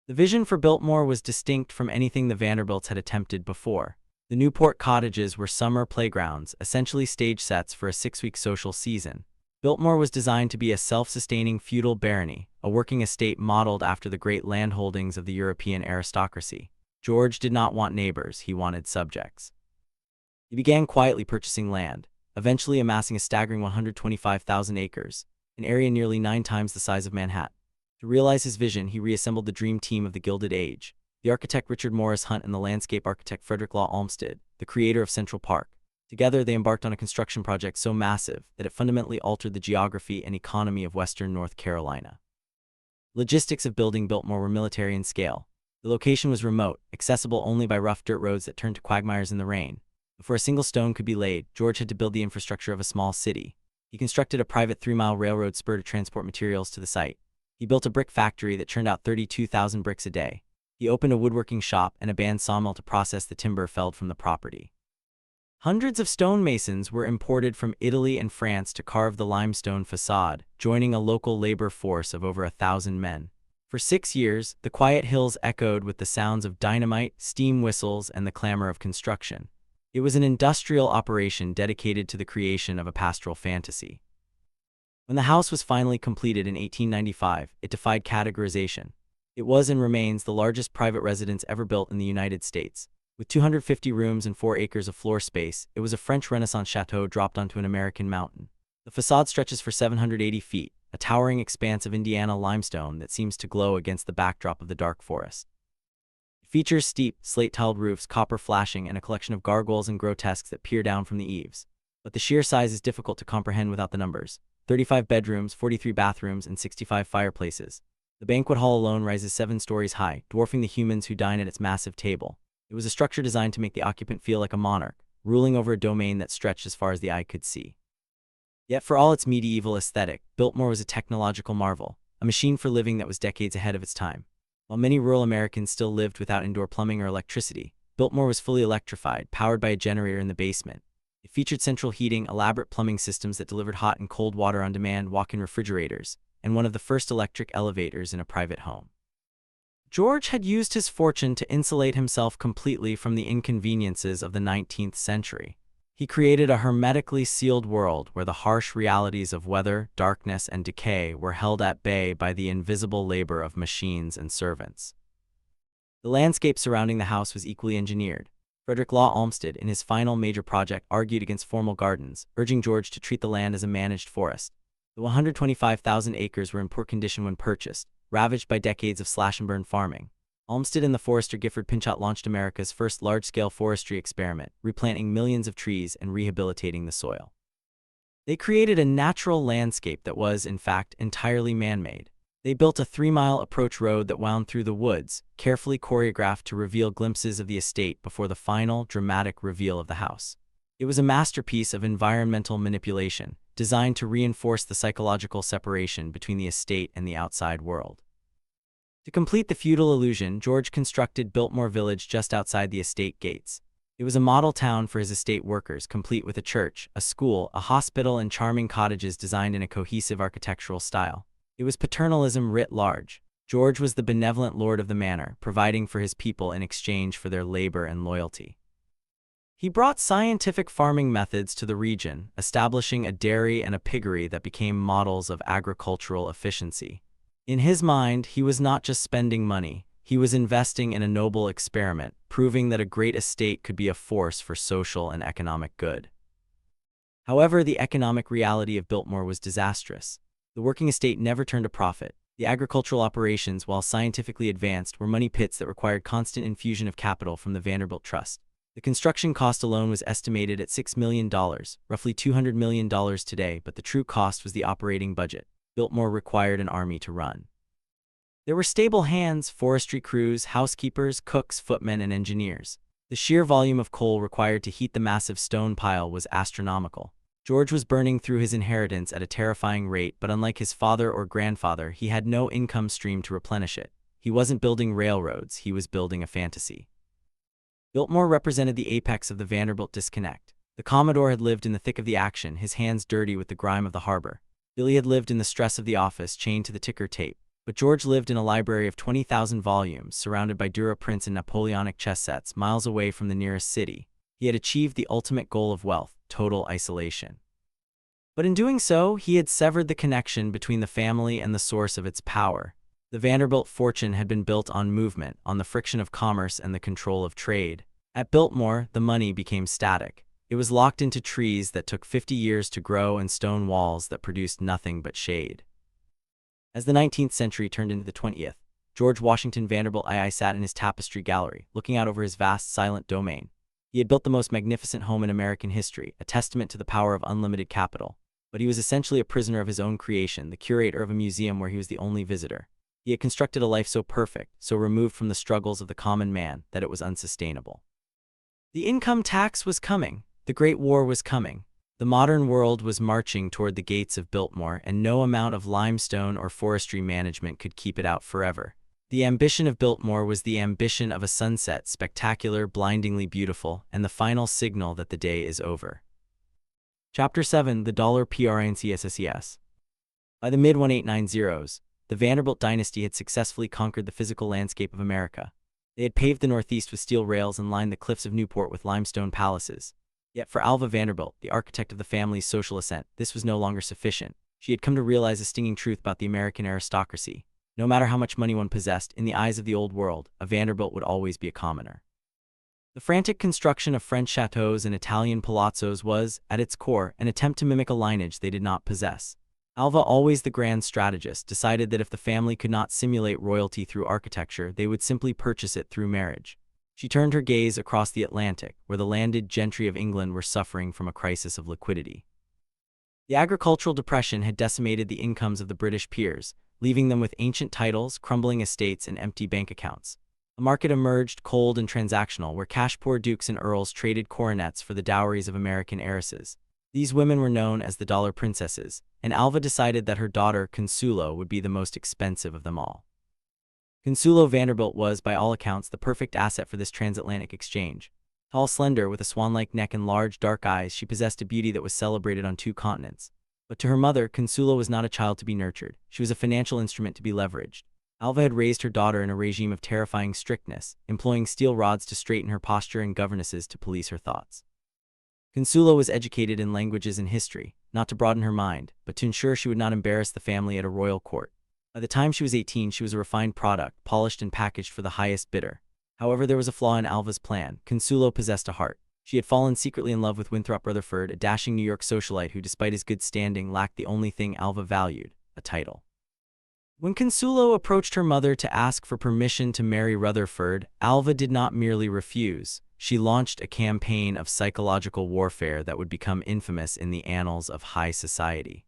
The vision for Biltmore was distinct from anything the Vanderbilts had attempted before. The Newport cottages were summer playgrounds, essentially stage sets for a 6-week social season. Biltmore was designed to be a self-sustaining feudal barony, a working estate modeled after the great landholdings of the European aristocracy. George did not want neighbors, he wanted subjects. He began quietly purchasing land, eventually amassing a staggering 125,000 acres, an area nearly 9 times the size of Manhattan. To realize his vision, he reassembled the dream team of the Gilded Age: the architect Richard Morris Hunt and the landscape architect Frederick Law Olmsted, the creator of Central Park. Together, they embarked on a construction project so massive that it fundamentally altered the geography and economy of western North Carolina. Logistics of building Biltmore were military in scale. The location was remote, accessible only by rough dirt roads that turned to quagmires in the rain. Before a single stone could be laid, George had to build the infrastructure of a small city. He constructed a private 3-mile railroad spur to transport materials to the site. He built a brick factory that churned out 32,000 bricks a day. He opened a woodworking shop and a band sawmill to process the timber felled from the property. Hundreds of stonemasons were imported from Italy and France to carve the limestone facade, joining a local labor force of over 1,000 men. For 6 years, the quiet hills echoed with the sounds of dynamite, steam whistles, and the clamor of construction. It was an industrial operation dedicated to the creation of a pastoral fantasy. When the house was finally completed in 1895, it defied categorization. It was and remains the largest private residence ever built in the United States. With 250 rooms and 4 acres of floor space, it was a French Renaissance chateau dropped onto an American mountain. The facade stretches for 780 feet, a towering expanse of Indiana limestone that seems to glow against the backdrop of the dark forest. It features steep, slate-tiled roofs, copper flashing, and a collection of gargoyles and grotesques that peer down from the eaves. But the sheer size is difficult to comprehend without the numbers: 35 bedrooms, 43 bathrooms, and 65 fireplaces. The banquet hall alone rises 7 stories high, dwarfing the humans who dine at its massive table. It was a structure designed to make the occupant feel like a monarch, ruling over a domain that stretched as far as the eye could see. Yet for all its medieval aesthetic, Biltmore was a technological marvel, a machine for living that was decades ahead of its time. While many rural Americans still lived without indoor plumbing or electricity, Biltmore was fully electrified, powered by a generator in the basement. It featured central heating, elaborate plumbing systems that delivered hot and cold water on demand, walk-in refrigerators, and one of the first electric elevators in a private home. George had used his fortune to insulate himself completely from the inconveniences of the 19th century. He created a hermetically sealed world where the harsh realities of weather, darkness, and decay were held at bay by the invisible labor of machines and servants. The landscape surrounding the house was equally engineered. Frederick Law Olmsted, in his final major project, argued against formal gardens, urging George to treat the land as a managed forest. The 125,000 acres were in poor condition when purchased, ravaged by decades of slash-and-burn farming. Olmsted and the forester Gifford Pinchot launched America's first large-scale forestry experiment, replanting millions of trees and rehabilitating the soil. They created a natural landscape that was, in fact, entirely man-made. They built a 3-mile approach road that wound through the woods, carefully choreographed to reveal glimpses of the estate before the final, dramatic reveal of the house. It was a masterpiece of environmental manipulation, designed to reinforce the psychological separation between the estate and the outside world. To complete the feudal illusion, George constructed Biltmore Village just outside the estate gates. It was a model town for his estate workers, complete with a church, a school, a hospital, and charming cottages designed in a cohesive architectural style. It was paternalism writ large. George was the benevolent lord of the manor, providing for his people in exchange for their labor and loyalty. He brought scientific farming methods to the region, establishing a dairy and a piggery that became models of agricultural efficiency. In his mind, he was not just spending money, he was investing in a noble experiment, proving that a great estate could be a force for social and economic good. However, the economic reality of Biltmore was disastrous. The working estate never turned a profit. The agricultural operations, while scientifically advanced, were money pits that required constant infusion of capital from the Vanderbilt Trust. The construction cost alone was estimated at $6 million, roughly $200 million today, but the true cost was the operating budget. Biltmore required an army to run. There were stable hands, forestry crews, housekeepers, cooks, footmen, and engineers. The sheer volume of coal required to heat the massive stone pile was astronomical. George was burning through his inheritance at a terrifying rate, but unlike his father or grandfather, he had no income stream to replenish it. He wasn't building railroads, he was building a fantasy. Biltmore represented the apex of the Vanderbilt disconnect. The Commodore had lived in the thick of the action, his hands dirty with the grime of the harbor. Billy had lived in the stress of the office, chained to the ticker tape. But George lived in a library of 20,000 volumes, surrounded by Dura prints and Napoleonic chess sets, miles away from the nearest city. He had achieved the ultimate goal of wealth, total isolation. But in doing so, he had severed the connection between the family and the source of its power. The Vanderbilt fortune had been built on movement, on the friction of commerce and the control of trade. At Biltmore, the money became static. It was locked into trees that took 50 years to grow and stone walls that produced nothing but shade. As the 19th century turned into the 20th, George Washington Vanderbilt II sat in his tapestry gallery, looking out over his vast, silent domain. He had built the most magnificent home in American history, a testament to the power of unlimited capital. But he was essentially a prisoner of his own creation, the curator of a museum where he was the only visitor. He had constructed a life so perfect, so removed from the struggles of the common man, that it was unsustainable. The income tax was coming. The Great War was coming. The modern world was marching toward the gates of Biltmore, and no amount of limestone or forestry management could keep it out forever. The ambition of Biltmore was the ambition of a sunset, spectacular, blindingly beautiful, and the final signal that the day is over. Chapter 7: The Dollar Princess. By the mid-1890s, the Vanderbilt dynasty had successfully conquered the physical landscape of America. They had paved the Northeast with steel rails and lined the cliffs of Newport with limestone palaces. Yet for Alva Vanderbilt, the architect of the family's social ascent, this was no longer sufficient. She had come to realize a stinging truth about the American aristocracy. No matter how much money one possessed, in the eyes of the old world, a Vanderbilt would always be a commoner. The frantic construction of French chateaux and Italian palazzos was, at its core, an attempt to mimic a lineage they did not possess. Alva, always the grand strategist, decided that if the family could not simulate royalty through architecture, they would simply purchase it through marriage. She turned her gaze across the Atlantic, where the landed gentry of England were suffering from a crisis of liquidity. The agricultural depression had decimated the incomes of the British peers, leaving them with ancient titles, crumbling estates, and empty bank accounts. A market emerged, cold and transactional, where cash-poor dukes and earls traded coronets for the dowries of American heiresses. These women were known as the Dollar Princesses, and Alva decided that her daughter, Consuelo, would be the most expensive of them all. Consuelo Vanderbilt was, by all accounts, the perfect asset for this transatlantic exchange. Tall, slender, with a swan-like neck and large, dark eyes, she possessed a beauty that was celebrated on 2 continents. But to her mother, Consuelo was not a child to be nurtured. She was a financial instrument to be leveraged. Alva had raised her daughter in a regime of terrifying strictness, employing steel rods to straighten her posture and governesses to police her thoughts. Consuelo was educated in languages and history, not to broaden her mind, but to ensure she would not embarrass the family at a royal court. By the time she was 18, she was a refined product, polished and packaged for the highest bidder. However, there was a flaw in Alva's plan. Consuelo possessed a heart. She had fallen secretly in love with Winthrop Rutherford, a dashing New York socialite who, despite his good standing, lacked the only thing Alva valued: a title. When Consuelo approached her mother to ask for permission to marry Rutherford, Alva did not merely refuse. She launched a campaign of psychological warfare that would become infamous in the annals of high society.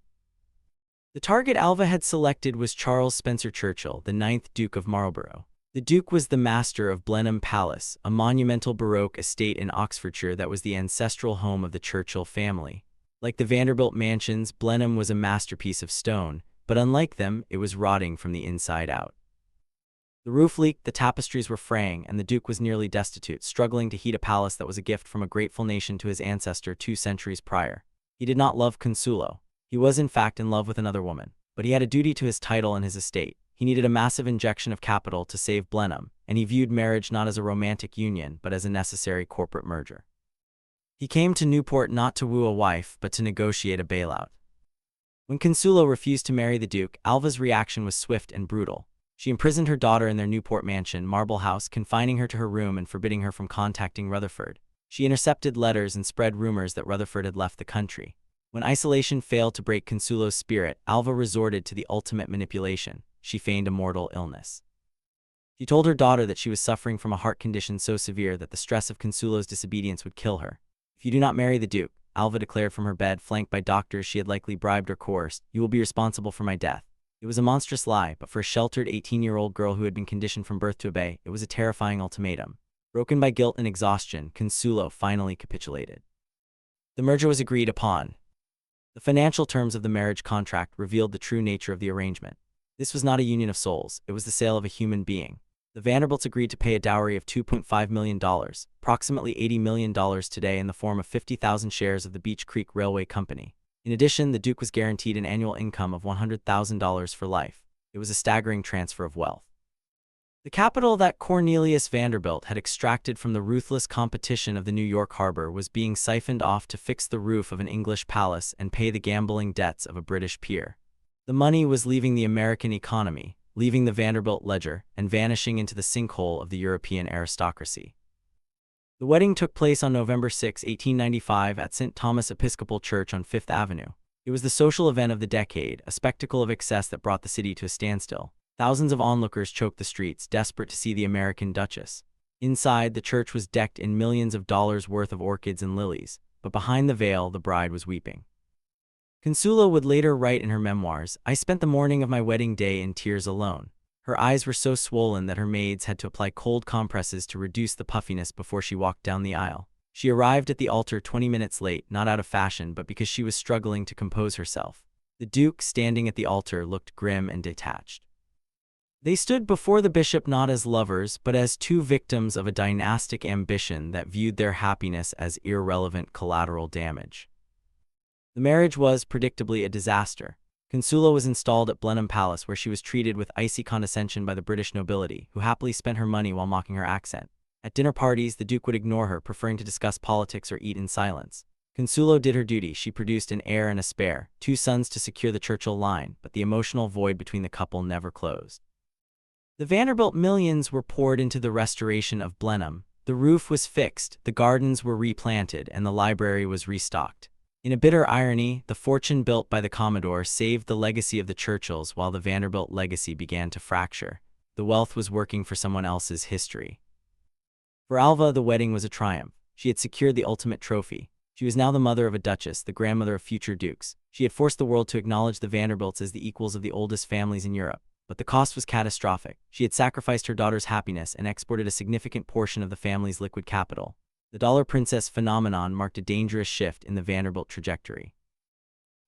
The target Alva had selected was Charles Spencer Churchill, the 9th Duke of Marlborough. The Duke was the master of Blenheim Palace, a monumental Baroque estate in Oxfordshire that was the ancestral home of the Churchill family. Like the Vanderbilt mansions, Blenheim was a masterpiece of stone, but unlike them, it was rotting from the inside out. The roof leaked, the tapestries were fraying, and the Duke was nearly destitute, struggling to heat a palace that was a gift from a grateful nation to his ancestor 2 centuries prior. He did not love Consuelo. He was in fact in love with another woman. But he had a duty to his title and his estate. He needed a massive injection of capital to save Blenheim, and he viewed marriage not as a romantic union but as a necessary corporate merger. He came to Newport not to woo a wife but to negotiate a bailout. When Consuelo refused to marry the Duke, Alva's reaction was swift and brutal. She imprisoned her daughter in their Newport mansion, Marble House, confining her to her room and forbidding her from contacting Rutherford. She intercepted letters and spread rumors that Rutherford had left the country. When isolation failed to break Consuelo's spirit, Alva resorted to the ultimate manipulation. She feigned a mortal illness. She told her daughter that she was suffering from a heart condition so severe that the stress of Consuelo's disobedience would kill her. "If you do not marry the Duke," Alva declared from her bed, flanked by doctors she had likely bribed or coerced, "you will be responsible for my death." It was a monstrous lie, but for a sheltered 18-year-old girl who had been conditioned from birth to obey, it was a terrifying ultimatum. Broken by guilt and exhaustion, Consuelo finally capitulated. The merger was agreed upon. The financial terms of the marriage contract revealed the true nature of the arrangement. This was not a union of souls, it was the sale of a human being. The Vanderbilts agreed to pay a dowry of $2.5 million, approximately $80 million today, in the form of 50,000 shares of the Beach Creek Railway Company. In addition, the Duke was guaranteed an annual income of $100,000 for life. It was a staggering transfer of wealth. The capital that Cornelius Vanderbilt had extracted from the ruthless competition of the New York harbor was being siphoned off to fix the roof of an English palace and pay the gambling debts of a British peer. The money was leaving the American economy, leaving the Vanderbilt ledger, and vanishing into the sinkhole of the European aristocracy. The wedding took place on November 6, 1895 at St. Thomas Episcopal Church on Fifth Avenue. It was the social event of the decade, a spectacle of excess that brought the city to a standstill. Thousands of onlookers choked the streets, desperate to see the American Duchess. Inside, the church was decked in millions of dollars worth of orchids and lilies, but behind the veil, the bride was weeping. Consuelo would later write in her memoirs, "I spent the morning of my wedding day in tears alone." Her eyes were so swollen that her maids had to apply cold compresses to reduce the puffiness before she walked down the aisle. She arrived at the altar 20 minutes late, not out of fashion, but because she was struggling to compose herself. The Duke, standing at the altar, looked grim and detached. They stood before the bishop not as lovers, but as two victims of a dynastic ambition that viewed their happiness as irrelevant collateral damage. The marriage was, predictably, a disaster. Consuelo was installed at Blenheim Palace, where she was treated with icy condescension by the British nobility, who happily spent her money while mocking her accent. At dinner parties, the Duke would ignore her, preferring to discuss politics or eat in silence. Consuelo did her duty. She produced an heir and a spare, 2 sons to secure the Churchill line, but the emotional void between the couple never closed. The Vanderbilt millions were poured into the restoration of Blenheim. The roof was fixed, the gardens were replanted, and the library was restocked. In a bitter irony, the fortune built by the Commodore saved the legacy of the Churchills while the Vanderbilt legacy began to fracture. The wealth was working for someone else's history. For Alva, the wedding was a triumph. She had secured the ultimate trophy. She was now the mother of a duchess, the grandmother of future dukes. She had forced the world to acknowledge the Vanderbilts as the equals of the oldest families in Europe. But the cost was catastrophic. She had sacrificed her daughter's happiness and exported a significant portion of the family's liquid capital. The dollar princess phenomenon marked a dangerous shift in the Vanderbilt trajectory.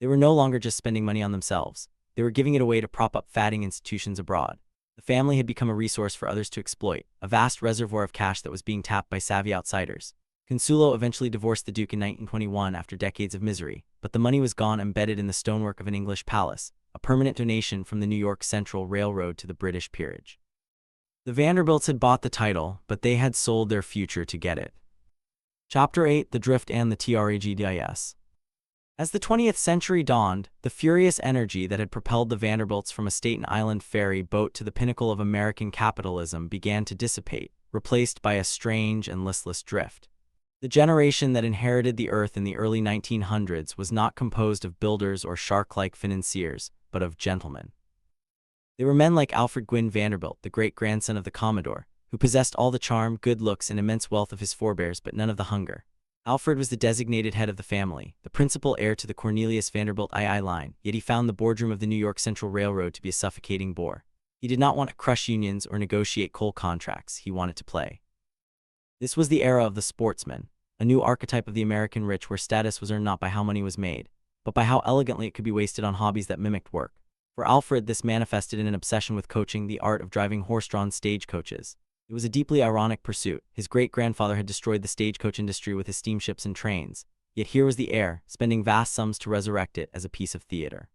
They were no longer just spending money on themselves. They were giving it away to prop up fatting institutions abroad. The family had become a resource for others to exploit, a vast reservoir of cash that was being tapped by savvy outsiders. Consuelo eventually divorced the Duke in 1921 after decades of misery, but the money was gone, embedded in the stonework of an English palace, a permanent donation from the New York Central Railroad to the British peerage. The Vanderbilts had bought the title, but they had sold their future to get it. Chapter 8: The Drift and the Tragedies. As the 20th century dawned, the furious energy that had propelled the Vanderbilts from a Staten Island ferry boat to the pinnacle of American capitalism began to dissipate, replaced by a strange and listless drift. The generation that inherited the earth in the early 1900s was not composed of builders or shark-like financiers, but of gentlemen. They were men like Alfred Gwynne Vanderbilt, the great-grandson of the Commodore, who possessed all the charm, good looks, and immense wealth of his forebears, but none of the hunger. Alfred was the designated head of the family, the principal heir to the Cornelius Vanderbilt II line, yet he found the boardroom of the New York Central Railroad to be a suffocating bore. He did not want to crush unions or negotiate coal contracts, he wanted to play. This was the era of the sportsman, a new archetype of the American rich where status was earned not by how money was made, but by how elegantly it could be wasted on hobbies that mimicked work. For Alfred, this manifested in an obsession with coaching, the art of driving horse-drawn stagecoaches. It was a deeply ironic pursuit. His great-grandfather had destroyed the stagecoach industry with his steamships and trains, yet here was the heir, spending vast sums to resurrect it as a piece of theater.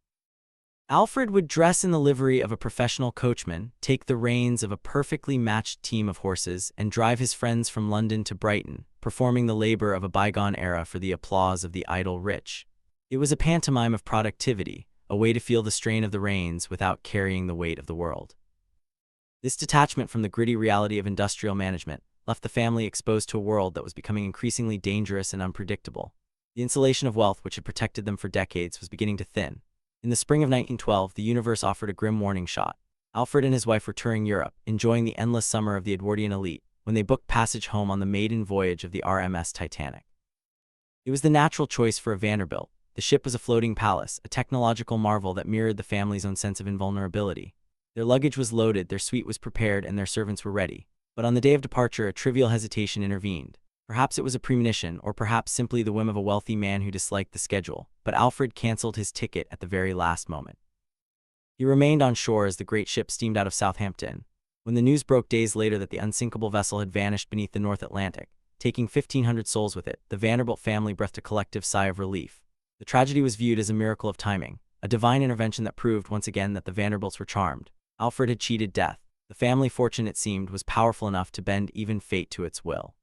Alfred would dress in the livery of a professional coachman, take the reins of a perfectly matched team of horses, and drive his friends from London to Brighton, performing the labor of a bygone era for the applause of the idle rich. It was a pantomime of productivity, a way to feel the strain of the reins without carrying the weight of the world. This detachment from the gritty reality of industrial management left the family exposed to a world that was becoming increasingly dangerous and unpredictable. The insulation of wealth which had protected them for decades was beginning to thin. In the spring of 1912, the universe offered a grim warning shot. Alfred and his wife were touring Europe, enjoying the endless summer of the Edwardian elite, when they booked passage home on the maiden voyage of the RMS Titanic. It was the natural choice for a Vanderbilt. The ship was a floating palace, a technological marvel that mirrored the family's own sense of invulnerability. Their luggage was loaded, their suite was prepared, and their servants were ready. But on the day of departure, a trivial hesitation intervened. Perhaps it was a premonition, or perhaps simply the whim of a wealthy man who disliked the schedule, but Alfred canceled his ticket at the very last moment. He remained on shore as the great ship steamed out of Southampton. When the news broke days later that the unsinkable vessel had vanished beneath the North Atlantic, taking 1,500 souls with it, the Vanderbilt family breathed a collective sigh of relief. The tragedy was viewed as a miracle of timing, a divine intervention that proved once again that the Vanderbilts were charmed. Alfred had cheated death. The family fortune, it seemed, was powerful enough to bend even fate to its will.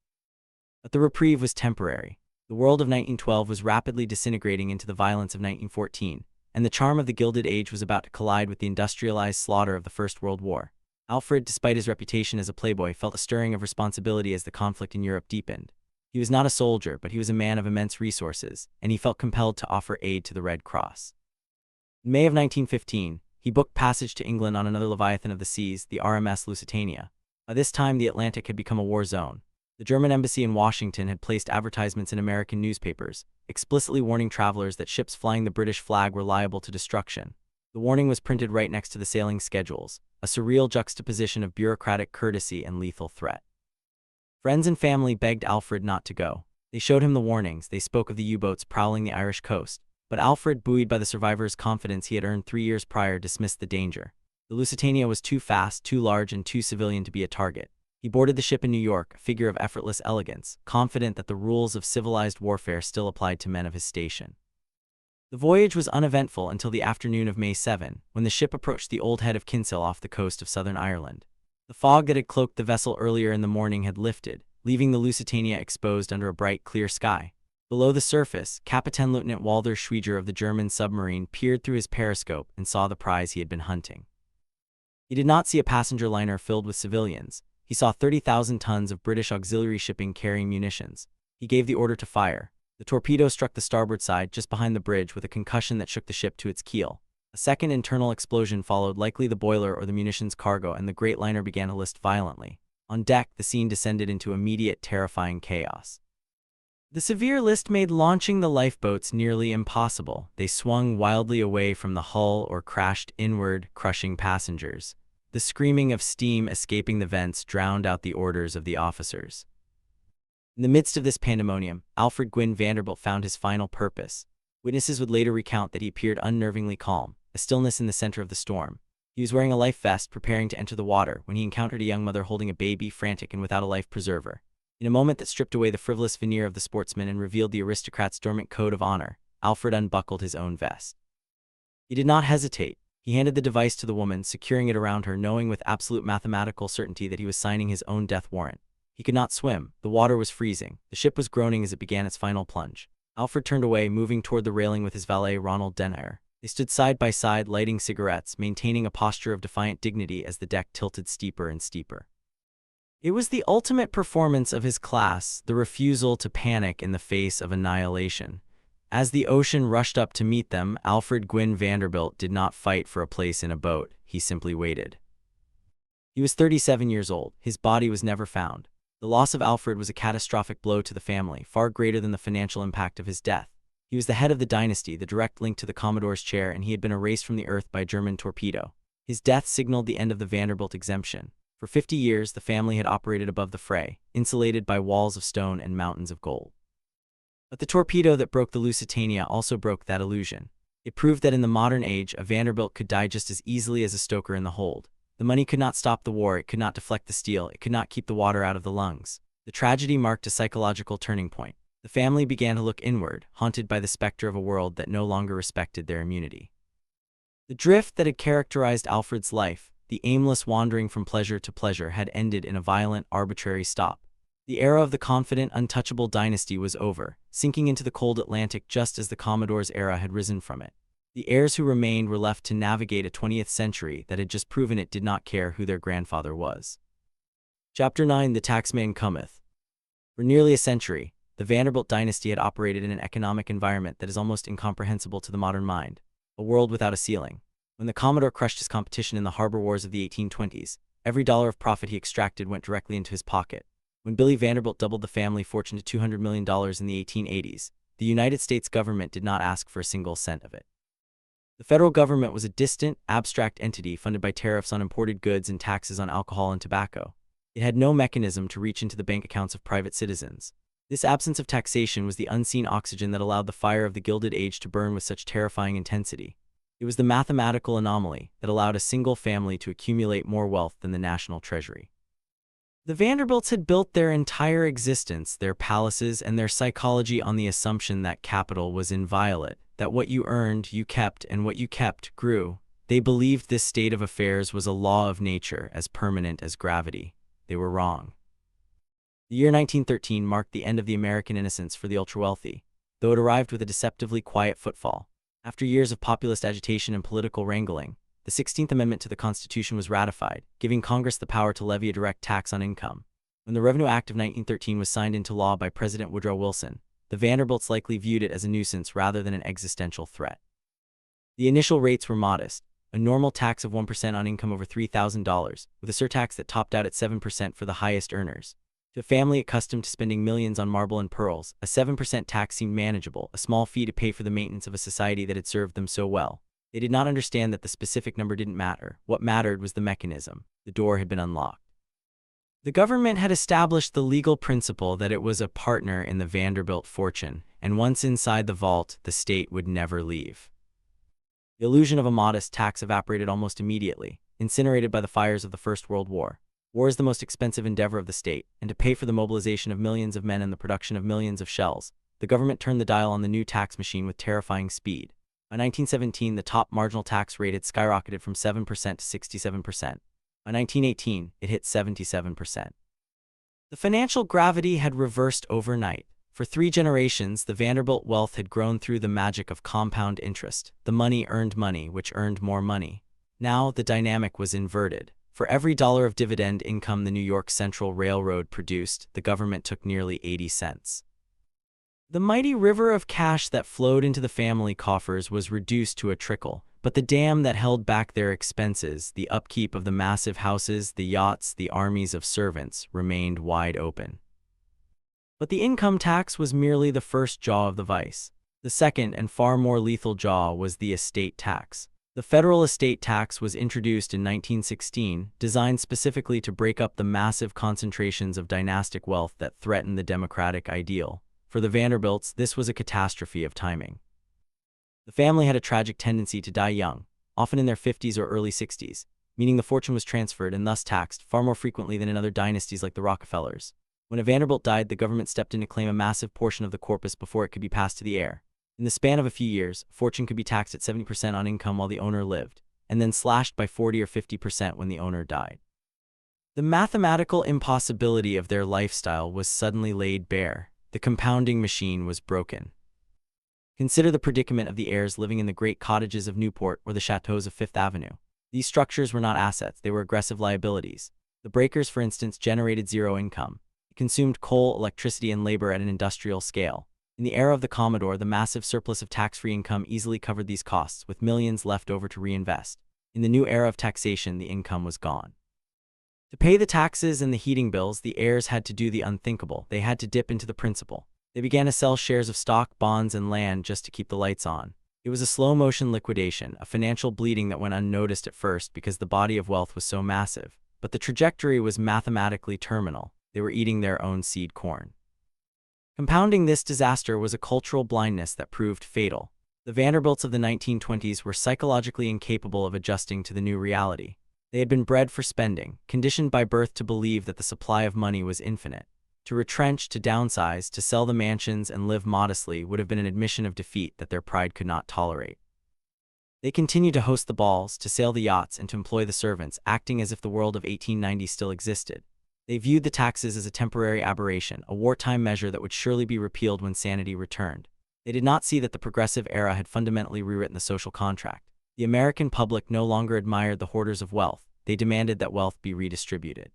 But the reprieve was temporary. The world of 1912 was rapidly disintegrating into the violence of 1914, and the charm of the Gilded Age was about to collide with the industrialized slaughter of the First World War. Alfred, despite his reputation as a playboy, felt a stirring of responsibility as the conflict in Europe deepened. He was not a soldier, but he was a man of immense resources, and he felt compelled to offer aid to the Red Cross. In May of 1915, he booked passage to England on another leviathan of the seas, the RMS Lusitania. By this time, the Atlantic had become a war zone. The German embassy in Washington had placed advertisements in American newspapers, explicitly warning travelers that ships flying the British flag were liable to destruction. The warning was printed right next to the sailing schedules, a surreal juxtaposition of bureaucratic courtesy and lethal threat. Friends and family begged Alfred not to go. They showed him the warnings, they spoke of the U-boats prowling the Irish coast, but Alfred, buoyed by the survivors' confidence he had earned 3 years prior, dismissed the danger. The Lusitania was too fast, too large, and too civilian to be a target. He boarded the ship in New York, a figure of effortless elegance, confident that the rules of civilized warfare still applied to men of his station. The voyage was uneventful until the afternoon of May 7, when the ship approached the old head of Kinsale off the coast of southern Ireland. The fog that had cloaked the vessel earlier in the morning had lifted, leaving the Lusitania exposed under a bright, clear sky. Below the surface, Captain Lieutenant Walter Schweiger of the German submarine peered through his periscope and saw the prize he had been hunting. He did not see a passenger liner filled with civilians. He saw 30,000 tons of British auxiliary shipping carrying munitions. He gave the order to fire. The torpedo struck the starboard side just behind the bridge with a concussion that shook the ship to its keel. A second internal explosion followed, likely the boiler or the munitions cargo, and the great liner began to list violently. On deck, the scene descended into immediate, terrifying chaos. The severe list made launching the lifeboats nearly impossible. They swung wildly away from the hull or crashed inward, crushing passengers. The screaming of steam escaping the vents drowned out the orders of the officers. In the midst of this pandemonium, Alfred Gwynne Vanderbilt found his final purpose. Witnesses would later recount that he appeared unnervingly calm, a stillness in the center of the storm. He was wearing a life vest, preparing to enter the water, when he encountered a young mother holding a baby, frantic and without a life preserver. In a moment that stripped away the frivolous veneer of the sportsman and revealed the aristocrat's dormant code of honor, Alfred unbuckled his own vest. He did not hesitate. He handed the device to the woman, securing it around her, knowing with absolute mathematical certainty that he was signing his own death warrant. He could not swim. The water was freezing. The ship was groaning as it began its final plunge. Alfred turned away, moving toward the railing with his valet Ronald Denayer. They stood side by side, lighting cigarettes, maintaining a posture of defiant dignity as the deck tilted steeper and steeper. It was the ultimate performance of his class, the refusal to panic in the face of annihilation. As the ocean rushed up to meet them, Alfred Gwynne Vanderbilt did not fight for a place in a boat. He simply waited. He was 37 years old. His body was never found. The loss of Alfred was a catastrophic blow to the family, far greater than the financial impact of his death. He was the head of the dynasty, the direct link to the Commodore's chair, and he had been erased from the earth by a German torpedo. His death signaled the end of the Vanderbilt exemption. For 50 years, the family had operated above the fray, insulated by walls of stone and mountains of gold. But the torpedo that broke the Lusitania also broke that illusion. It proved that in the modern age, a Vanderbilt could die just as easily as a stoker in the hold. The money could not stop the war, it could not deflect the steel, it could not keep the water out of the lungs. The tragedy marked a psychological turning point. The family began to look inward, haunted by the specter of a world that no longer respected their immunity. The drift that had characterized Alfred's life, the aimless wandering from pleasure to pleasure, had ended in a violent, arbitrary stop. The era of the confident, untouchable dynasty was over, sinking into the cold Atlantic just as the Commodore's era had risen from it. The heirs who remained were left to navigate a 20th century that had just proven it did not care who their grandfather was. Chapter 9: The Taxman Cometh. For nearly a century, the Vanderbilt dynasty had operated in an economic environment that is almost incomprehensible to the modern mind, a world without a ceiling. When the Commodore crushed his competition in the harbor wars of the 1820s, every dollar of profit he extracted went directly into his pocket. When Billy Vanderbilt doubled the family fortune to $200 million in the 1880s, the United States government did not ask for a single cent of it. The federal government was a distant, abstract entity funded by tariffs on imported goods and taxes on alcohol and tobacco. It had no mechanism to reach into the bank accounts of private citizens. This absence of taxation was the unseen oxygen that allowed the fire of the Gilded Age to burn with such terrifying intensity. It was the mathematical anomaly that allowed a single family to accumulate more wealth than the national treasury. The Vanderbilts had built their entire existence, their palaces, and their psychology on the assumption that capital was inviolate, that what you earned, you kept, and what you kept grew. They believed this state of affairs was a law of nature, as permanent as gravity. They were wrong. The year 1913 marked the end of the American innocence for the ultra-wealthy, though it arrived with a deceptively quiet footfall. After years of populist agitation and political wrangling, the 16th Amendment to the Constitution was ratified, giving Congress the power to levy a direct tax on income. When the Revenue Act of 1913 was signed into law by President Woodrow Wilson, the Vanderbilts likely viewed it as a nuisance rather than an existential threat. The initial rates were modest, a normal tax of 1% on income over $3,000, with a surtax that topped out at 7% for the highest earners. To a family accustomed to spending millions on marble and pearls, a 7% tax seemed manageable, a small fee to pay for the maintenance of a society that had served them so well. They did not understand that the specific number didn't matter. What mattered was the mechanism. The door had been unlocked. The government had established the legal principle that it was a partner in the Vanderbilt fortune, and once inside the vault, the state would never leave. The illusion of a modest tax evaporated almost immediately, incinerated by the fires of the First World War. War is the most expensive endeavor of the state, and to pay for the mobilization of millions of men and the production of millions of shells, the government turned the dial on the new tax machine with terrifying speed. By 1917, the top marginal tax rate had skyrocketed from 7% to 67%. By 1918, it hit 77%. The financial gravity had reversed overnight. For 3 generations, the Vanderbilt wealth had grown through the magic of compound interest. The money earned money, which earned more money. Now, the dynamic was inverted. For every dollar of dividend income the New York Central Railroad produced, the government took nearly 80 cents. The mighty river of cash that flowed into the family coffers was reduced to a trickle, but the dam that held back their expenses, the upkeep of the massive houses, the yachts, the armies of servants, remained wide open. But the income tax was merely the first jaw of the vice. The second and far more lethal jaw was the estate tax. The federal estate tax was introduced in 1916, designed specifically to break up the massive concentrations of dynastic wealth that threatened the democratic ideal. For the Vanderbilts, this was a catastrophe of timing. The family had a tragic tendency to die young, often in their 50s or early 60s, meaning the fortune was transferred and thus taxed far more frequently than in other dynasties like the Rockefellers. When a Vanderbilt died, the government stepped in to claim a massive portion of the corpus before it could be passed to the heir. In the span of a few years, a fortune could be taxed at 70% on income while the owner lived, and then slashed by 40 or 50% when the owner died. The mathematical impossibility of their lifestyle was suddenly laid bare. The compounding machine was broken. Consider the predicament of the heirs living in the great cottages of Newport or the chateaus of Fifth Avenue. These structures were not assets, they were aggressive liabilities. The Breakers, for instance, generated zero income. It consumed coal, electricity, and labor at an industrial scale. In the era of the Commodore, the massive surplus of tax-free income easily covered these costs, with millions left over to reinvest. In the new era of taxation, the income was gone. To pay the taxes and the heating bills, the heirs had to do the unthinkable. They had to dip into the principal. They began to sell shares of stock, bonds, and land just to keep the lights on. It was a slow-motion liquidation, a financial bleeding that went unnoticed at first because the body of wealth was so massive. But the trajectory was mathematically terminal. They were eating their own seed corn. Compounding this disaster was a cultural blindness that proved fatal. The Vanderbilts of the 1920s were psychologically incapable of adjusting to the new reality. They had been bred for spending, conditioned by birth to believe that the supply of money was infinite. To retrench, to downsize, to sell the mansions and live modestly would have been an admission of defeat that their pride could not tolerate. They continued to host the balls, to sail the yachts, and to employ the servants, acting as if the world of 1890 still existed. They viewed the taxes as a temporary aberration, a wartime measure that would surely be repealed when sanity returned. They did not see that the progressive era had fundamentally rewritten the social contract. The American public no longer admired the hoarders of wealth. They demanded that wealth be redistributed.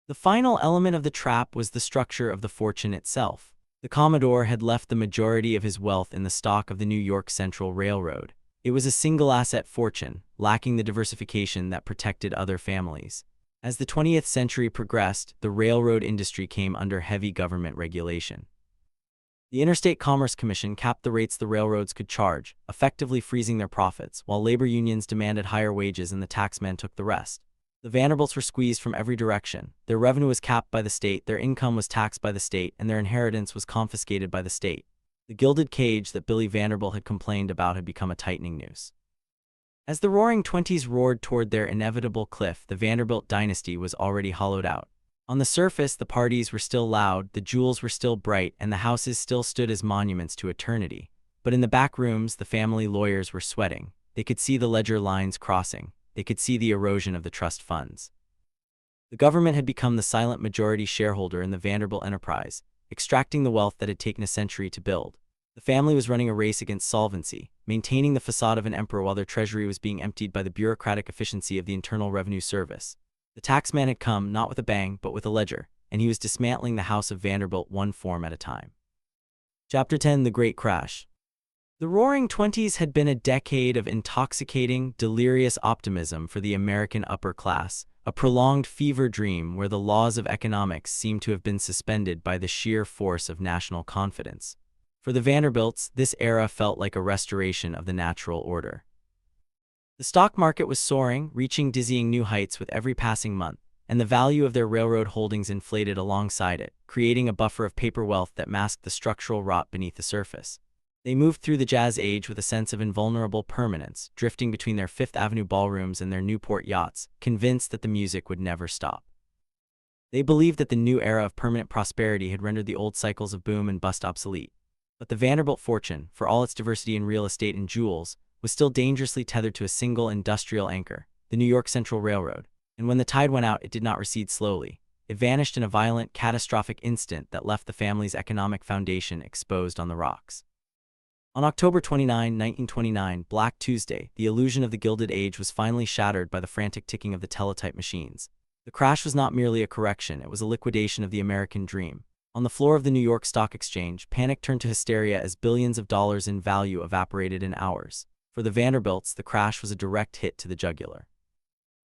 The final element of the trap was the structure of the fortune itself. The Commodore had left the majority of his wealth in the stock of the New York Central Railroad. It was a single-asset fortune, lacking the diversification that protected other families. As the 20th century progressed, the railroad industry came under heavy government regulation. The Interstate Commerce Commission capped the rates the railroads could charge, effectively freezing their profits, while labor unions demanded higher wages and the taxmen took the rest. The Vanderbilts were squeezed from every direction. Their revenue was capped by the state, their income was taxed by the state, and their inheritance was confiscated by the state. The gilded cage that Billy Vanderbilt had complained about had become a tightening noose. As the Roaring Twenties roared toward their inevitable cliff, the Vanderbilt dynasty was already hollowed out. On the surface, the parties were still loud, the jewels were still bright, and the houses still stood as monuments to eternity. But in the back rooms, the family lawyers were sweating. They could see the ledger lines crossing. They could see the erosion of the trust funds. The government had become the silent majority shareholder in the Vanderbilt enterprise, extracting the wealth that had taken a century to build. The family was running a race against solvency, maintaining the facade of an emperor while their treasury was being emptied by the bureaucratic efficiency of the Internal Revenue Service. The taxman had come, not with a bang, but with a ledger, and he was dismantling the House of Vanderbilt one form at a time. Chapter 10: The Great Crash. The Roaring Twenties had been a decade of intoxicating, delirious optimism for the American upper class, a prolonged fever dream where the laws of economics seemed to have been suspended by the sheer force of national confidence. For the Vanderbilts, this era felt like a restoration of the natural order. The stock market was soaring, reaching dizzying new heights with every passing month, and the value of their railroad holdings inflated alongside it, creating a buffer of paper wealth that masked the structural rot beneath the surface. They moved through the Jazz Age with a sense of invulnerable permanence, drifting between their Fifth Avenue ballrooms and their Newport yachts, convinced that the music would never stop. They believed that the new era of permanent prosperity had rendered the old cycles of boom and bust obsolete. But the Vanderbilt fortune, for all its diversity in real estate and jewels, was still dangerously tethered to a single industrial anchor, the New York Central Railroad. And when the tide went out, it did not recede slowly. It vanished in a violent, catastrophic instant that left the family's economic foundation exposed on the rocks. On October 29, 1929, Black Tuesday, the illusion of the Gilded Age was finally shattered by the frantic ticking of the teletype machines. The crash was not merely a correction, it was a liquidation of the American dream. On the floor of the New York Stock Exchange, panic turned to hysteria as billions of dollars in value evaporated in hours. For the Vanderbilts, the crash was a direct hit to the jugular.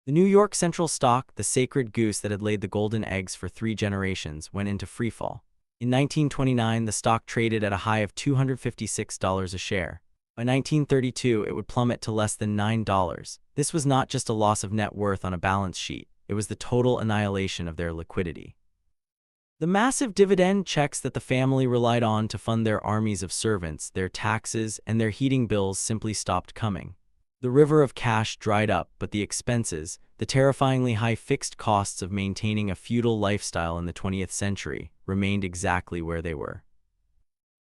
The New York Central stock, the sacred goose that had laid the golden eggs for 3 generations, went into freefall. In 1929, the stock traded at a high of $256 a share. By 1932, it would plummet to less than $9. This was not just a loss of net worth on a balance sheet, it was the total annihilation of their liquidity. The massive dividend checks that the family relied on to fund their armies of servants, their taxes, and their heating bills simply stopped coming. The river of cash dried up, but the expenses, the terrifyingly high fixed costs of maintaining a feudal lifestyle in the 20th century, remained exactly where they were.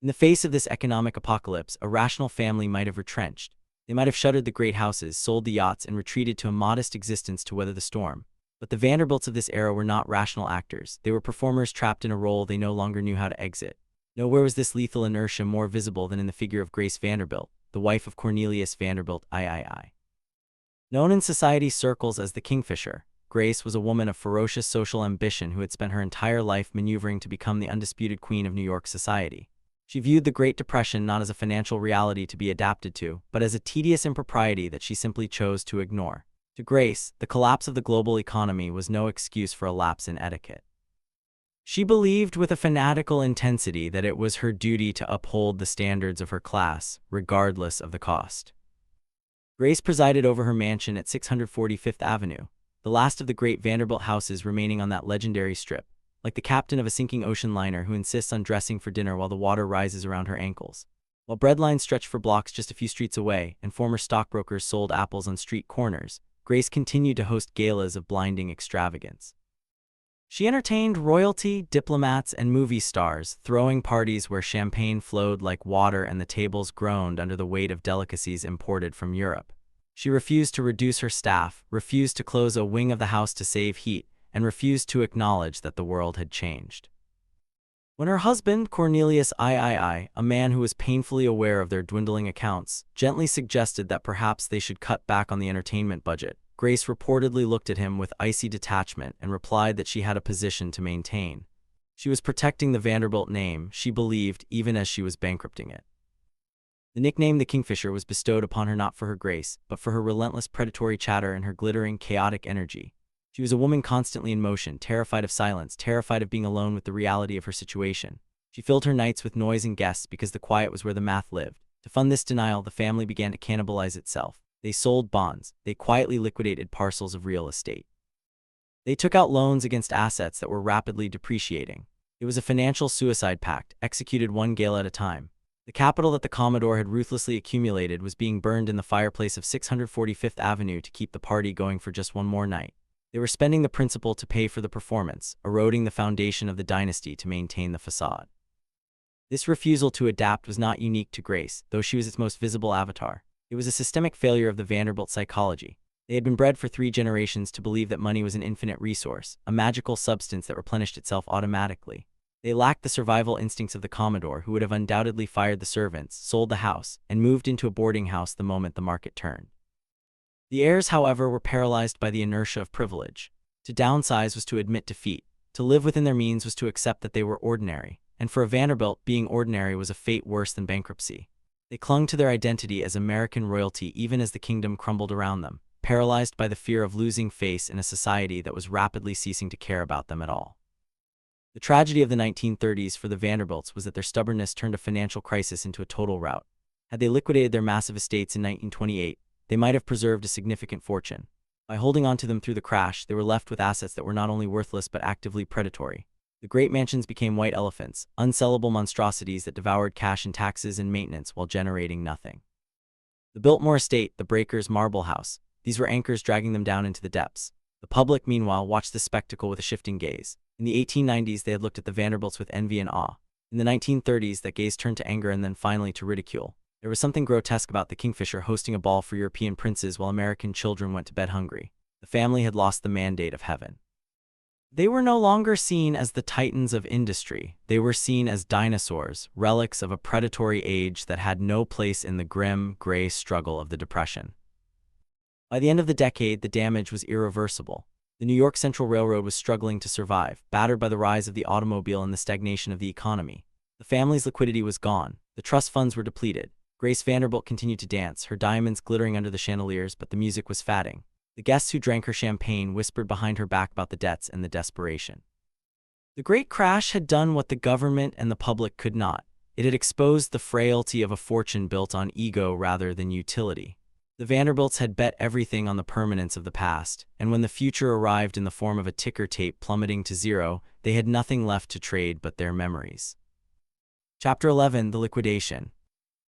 In the face of this economic apocalypse, a rational family might have retrenched. They might have shuttered the great houses, sold the yachts, and retreated to a modest existence to weather the storm. But the Vanderbilts of this era were not rational actors. They were performers trapped in a role they no longer knew how to exit. Nowhere was this lethal inertia more visible than in the figure of Grace Vanderbilt, the wife of Cornelius Vanderbilt III. Known in society circles as the Kingfisher, Grace was a woman of ferocious social ambition who had spent her entire life maneuvering to become the undisputed queen of New York society. She viewed the Great Depression not as a financial reality to be adapted to, but as a tedious impropriety that she simply chose to ignore. To Grace, the collapse of the global economy was no excuse for a lapse in etiquette. She believed with a fanatical intensity that it was her duty to uphold the standards of her class, regardless of the cost. Grace presided over her mansion at 640 Fifth Avenue, the last of the great Vanderbilt houses remaining on that legendary strip, like the captain of a sinking ocean liner who insists on dressing for dinner while the water rises around her ankles. While bread lines stretched for blocks just a few streets away, and former stockbrokers sold apples on street corners, Grace continued to host galas of blinding extravagance. She entertained royalty, diplomats, and movie stars, throwing parties where champagne flowed like water and the tables groaned under the weight of delicacies imported from Europe. She refused to reduce her staff, refused to close a wing of the house to save heat, and refused to acknowledge that the world had changed. When her husband, Cornelius III, a man who was painfully aware of their dwindling accounts, gently suggested that perhaps they should cut back on the entertainment budget, Grace reportedly looked at him with icy detachment and replied that she had a position to maintain. She was protecting the Vanderbilt name, she believed, even as she was bankrupting it. The nickname the Kingfisher was bestowed upon her not for her grace, but for her relentless predatory chatter and her glittering, chaotic energy. She was a woman constantly in motion, terrified of silence, terrified of being alone with the reality of her situation. She filled her nights with noise and guests because the quiet was where the math lived. To fund this denial, the family began to cannibalize itself. They sold bonds. They quietly liquidated parcels of real estate. They took out loans against assets that were rapidly depreciating. It was a financial suicide pact, executed one gala at a time. The capital that the Commodore had ruthlessly accumulated was being burned in the fireplace of 645th Avenue to keep the party going for just one more night. They were spending the principal to pay for the performance, eroding the foundation of the dynasty to maintain the facade. This refusal to adapt was not unique to Grace, though she was its most visible avatar. It was a systemic failure of the Vanderbilt psychology. They had been bred for 3 generations to believe that money was an infinite resource, a magical substance that replenished itself automatically. They lacked the survival instincts of the Commodore, who would have undoubtedly fired the servants, sold the house, and moved into a boarding house the moment the market turned. The heirs, however, were paralyzed by the inertia of privilege. To downsize was to admit defeat. To live within their means was to accept that they were ordinary, and for a Vanderbilt, being ordinary was a fate worse than bankruptcy. They clung to their identity as American royalty even as the kingdom crumbled around them, paralyzed by the fear of losing face in a society that was rapidly ceasing to care about them at all. The tragedy of the 1930s for the Vanderbilts was that their stubbornness turned a financial crisis into a total rout. Had they liquidated their massive estates in 1928, they might have preserved a significant fortune. By holding on to them through the crash, they were left with assets that were not only worthless but actively predatory. The great mansions became white elephants, unsellable monstrosities that devoured cash and taxes and maintenance while generating nothing. The Biltmore estate, the Breakers' marble house, these were anchors dragging them down into the depths. The public, meanwhile, watched the spectacle with a shifting gaze. In the 1890s, they had looked at the Vanderbilts with envy and awe. In the 1930s, that gaze turned to anger and then finally to ridicule. There was something grotesque about the Kingfisher hosting a ball for European princes while American children went to bed hungry. The family had lost the mandate of heaven. They were no longer seen as the titans of industry. They were seen as dinosaurs, relics of a predatory age that had no place in the grim, gray struggle of the Depression. By the end of the decade, the damage was irreversible. The New York Central Railroad was struggling to survive, battered by the rise of the automobile and the stagnation of the economy. The family's liquidity was gone. The trust funds were depleted. Grace Vanderbilt continued to dance, her diamonds glittering under the chandeliers, but the music was fatting. The guests who drank her champagne whispered behind her back about the debts and the desperation. The Great Crash had done what the government and the public could not. It had exposed the frailty of a fortune built on ego rather than utility. The Vanderbilts had bet everything on the permanence of the past, and when the future arrived in the form of a ticker tape plummeting to zero, they had nothing left to trade but their memories. Chapter 11: The Liquidation.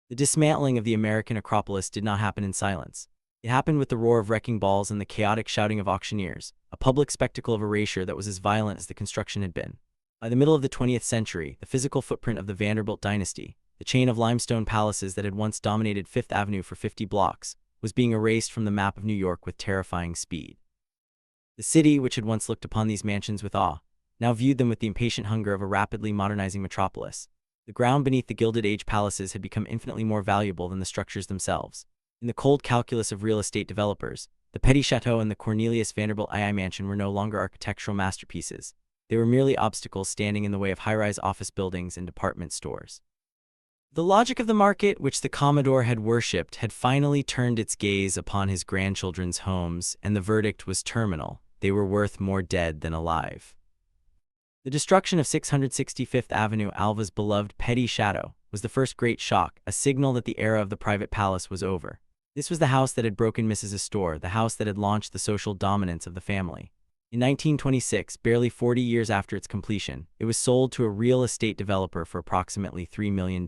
The dismantling of the American Acropolis did not happen in silence. It happened with the roar of wrecking balls and the chaotic shouting of auctioneers, a public spectacle of erasure that was as violent as the construction had been. By the middle of the 20th century, the physical footprint of the Vanderbilt dynasty, the chain of limestone palaces that had once dominated Fifth Avenue for 50 blocks, was being erased from the map of New York with terrifying speed. The city, which had once looked upon these mansions with awe, now viewed them with the impatient hunger of a rapidly modernizing metropolis. The ground beneath the Gilded Age palaces had become infinitely more valuable than the structures themselves. In the cold calculus of real estate developers, the Petit Chateau and the Cornelius Vanderbilt II mansion were no longer architectural masterpieces. They were merely obstacles standing in the way of high-rise office buildings and department stores. The logic of the market, which the Commodore had worshipped, had finally turned its gaze upon his grandchildren's homes, and the verdict was terminal. They were worth more dead than alive. The destruction of 665th Avenue, Alva's beloved Petit Chateau, was the first great shock, a signal that the era of the private palace was over. This was the house that had broken Mrs.'s store, the house that had launched the social dominance of the family. In 1926, barely 40 years after its completion, it was sold to a real estate developer for approximately $3 million.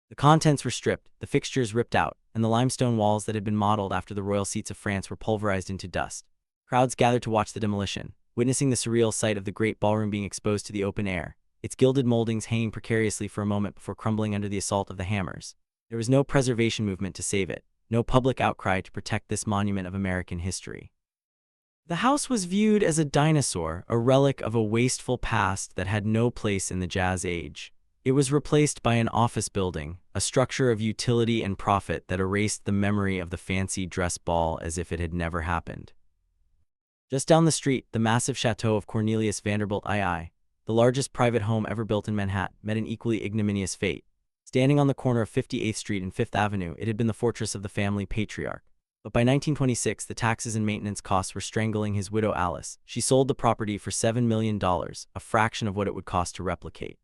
The contents were stripped, the fixtures ripped out, and the limestone walls that had been modeled after the royal seats of France were pulverized into dust. Crowds gathered to watch the demolition, witnessing the surreal sight of the great ballroom being exposed to the open air, its gilded moldings hanging precariously for a moment before crumbling under the assault of the hammers. There was no preservation movement to save it, no public outcry to protect this monument of American history. The house was viewed as a dinosaur, a relic of a wasteful past that had no place in the Jazz Age. It was replaced by an office building, a structure of utility and profit that erased the memory of the fancy dress ball as if it had never happened. Just down the street, the massive chateau of Cornelius Vanderbilt II, the largest private home ever built in Manhattan, met an equally ignominious fate. Standing on the corner of 58th Street and 5th Avenue, it had been the fortress of the family patriarch. But by 1926, the taxes and maintenance costs were strangling his widow Alice. She sold the property for $7 million, a fraction of what it would cost to replicate.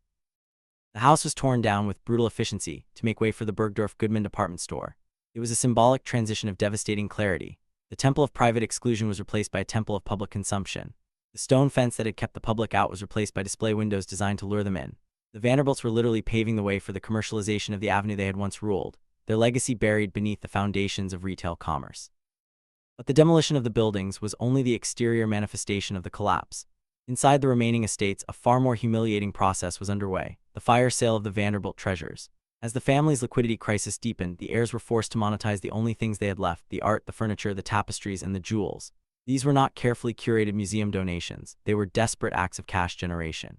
The house was torn down with brutal efficiency to make way for the Bergdorf Goodman department store. It was a symbolic transition of devastating clarity. The temple of private exclusion was replaced by a temple of public consumption. The stone fence that had kept the public out was replaced by display windows designed to lure them in. The Vanderbilts were literally paving the way for the commercialization of the avenue they had once ruled, their legacy buried beneath the foundations of retail commerce. But the demolition of the buildings was only the exterior manifestation of the collapse. Inside the remaining estates, a far more humiliating process was underway, the fire sale of the Vanderbilt treasures. As the family's liquidity crisis deepened, the heirs were forced to monetize the only things they had left: the art, the furniture, the tapestries, and the jewels. These were not carefully curated museum donations, they were desperate acts of cash generation.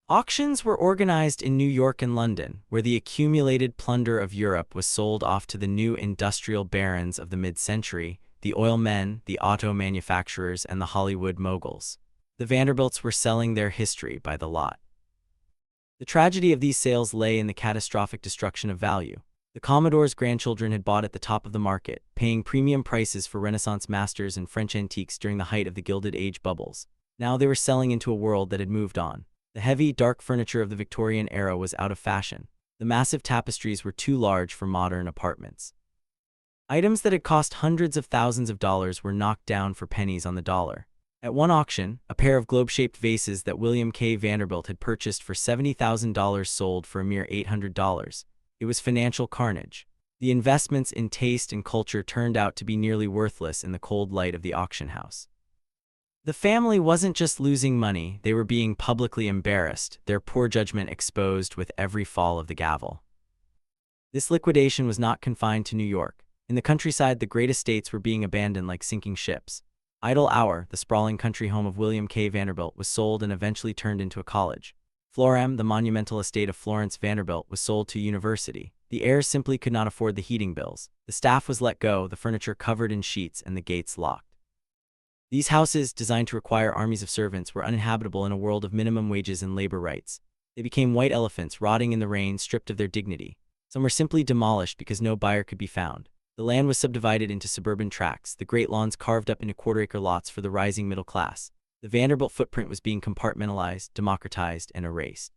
Auctions were organized in New York and London, where the accumulated plunder of Europe was sold off to the new industrial barons of the mid-century, the oil men, the auto manufacturers, and the Hollywood moguls. The Vanderbilts were selling their history by the lot. The tragedy of these sales lay in the catastrophic destruction of value. The Commodore's grandchildren had bought at the top of the market, paying premium prices for Renaissance masters and French antiques during the height of the Gilded Age bubbles. Now they were selling into a world that had moved on. The heavy, dark furniture of the Victorian era was out of fashion. The massive tapestries were too large for modern apartments. Items that had cost hundreds of thousands of dollars were knocked down for pennies on the dollar. At one auction, a pair of globe-shaped vases that William K. Vanderbilt had purchased for $70,000 sold for a mere $800. It was financial carnage. The investments in taste and culture turned out to be nearly worthless in the cold light of the auction house. The family wasn't just losing money, they were being publicly embarrassed, their poor judgment exposed with every fall of the gavel. This liquidation was not confined to New York. In the countryside, the great estates were being abandoned like sinking ships. Idle Hour, the sprawling country home of William K. Vanderbilt, was sold and eventually turned into a college. Florem, the monumental estate of Florence Vanderbilt, was sold to a university. The heirs simply could not afford the heating bills. The staff was let go, the furniture covered in sheets, and the gates locked. These houses, designed to require armies of servants, were uninhabitable in a world of minimum wages and labor rights. They became white elephants, rotting in the rain, stripped of their dignity. Some were simply demolished because no buyer could be found. The land was subdivided into suburban tracts, the great lawns carved up into quarter-acre lots for the rising middle class. The Vanderbilt footprint was being compartmentalized, democratized, and erased.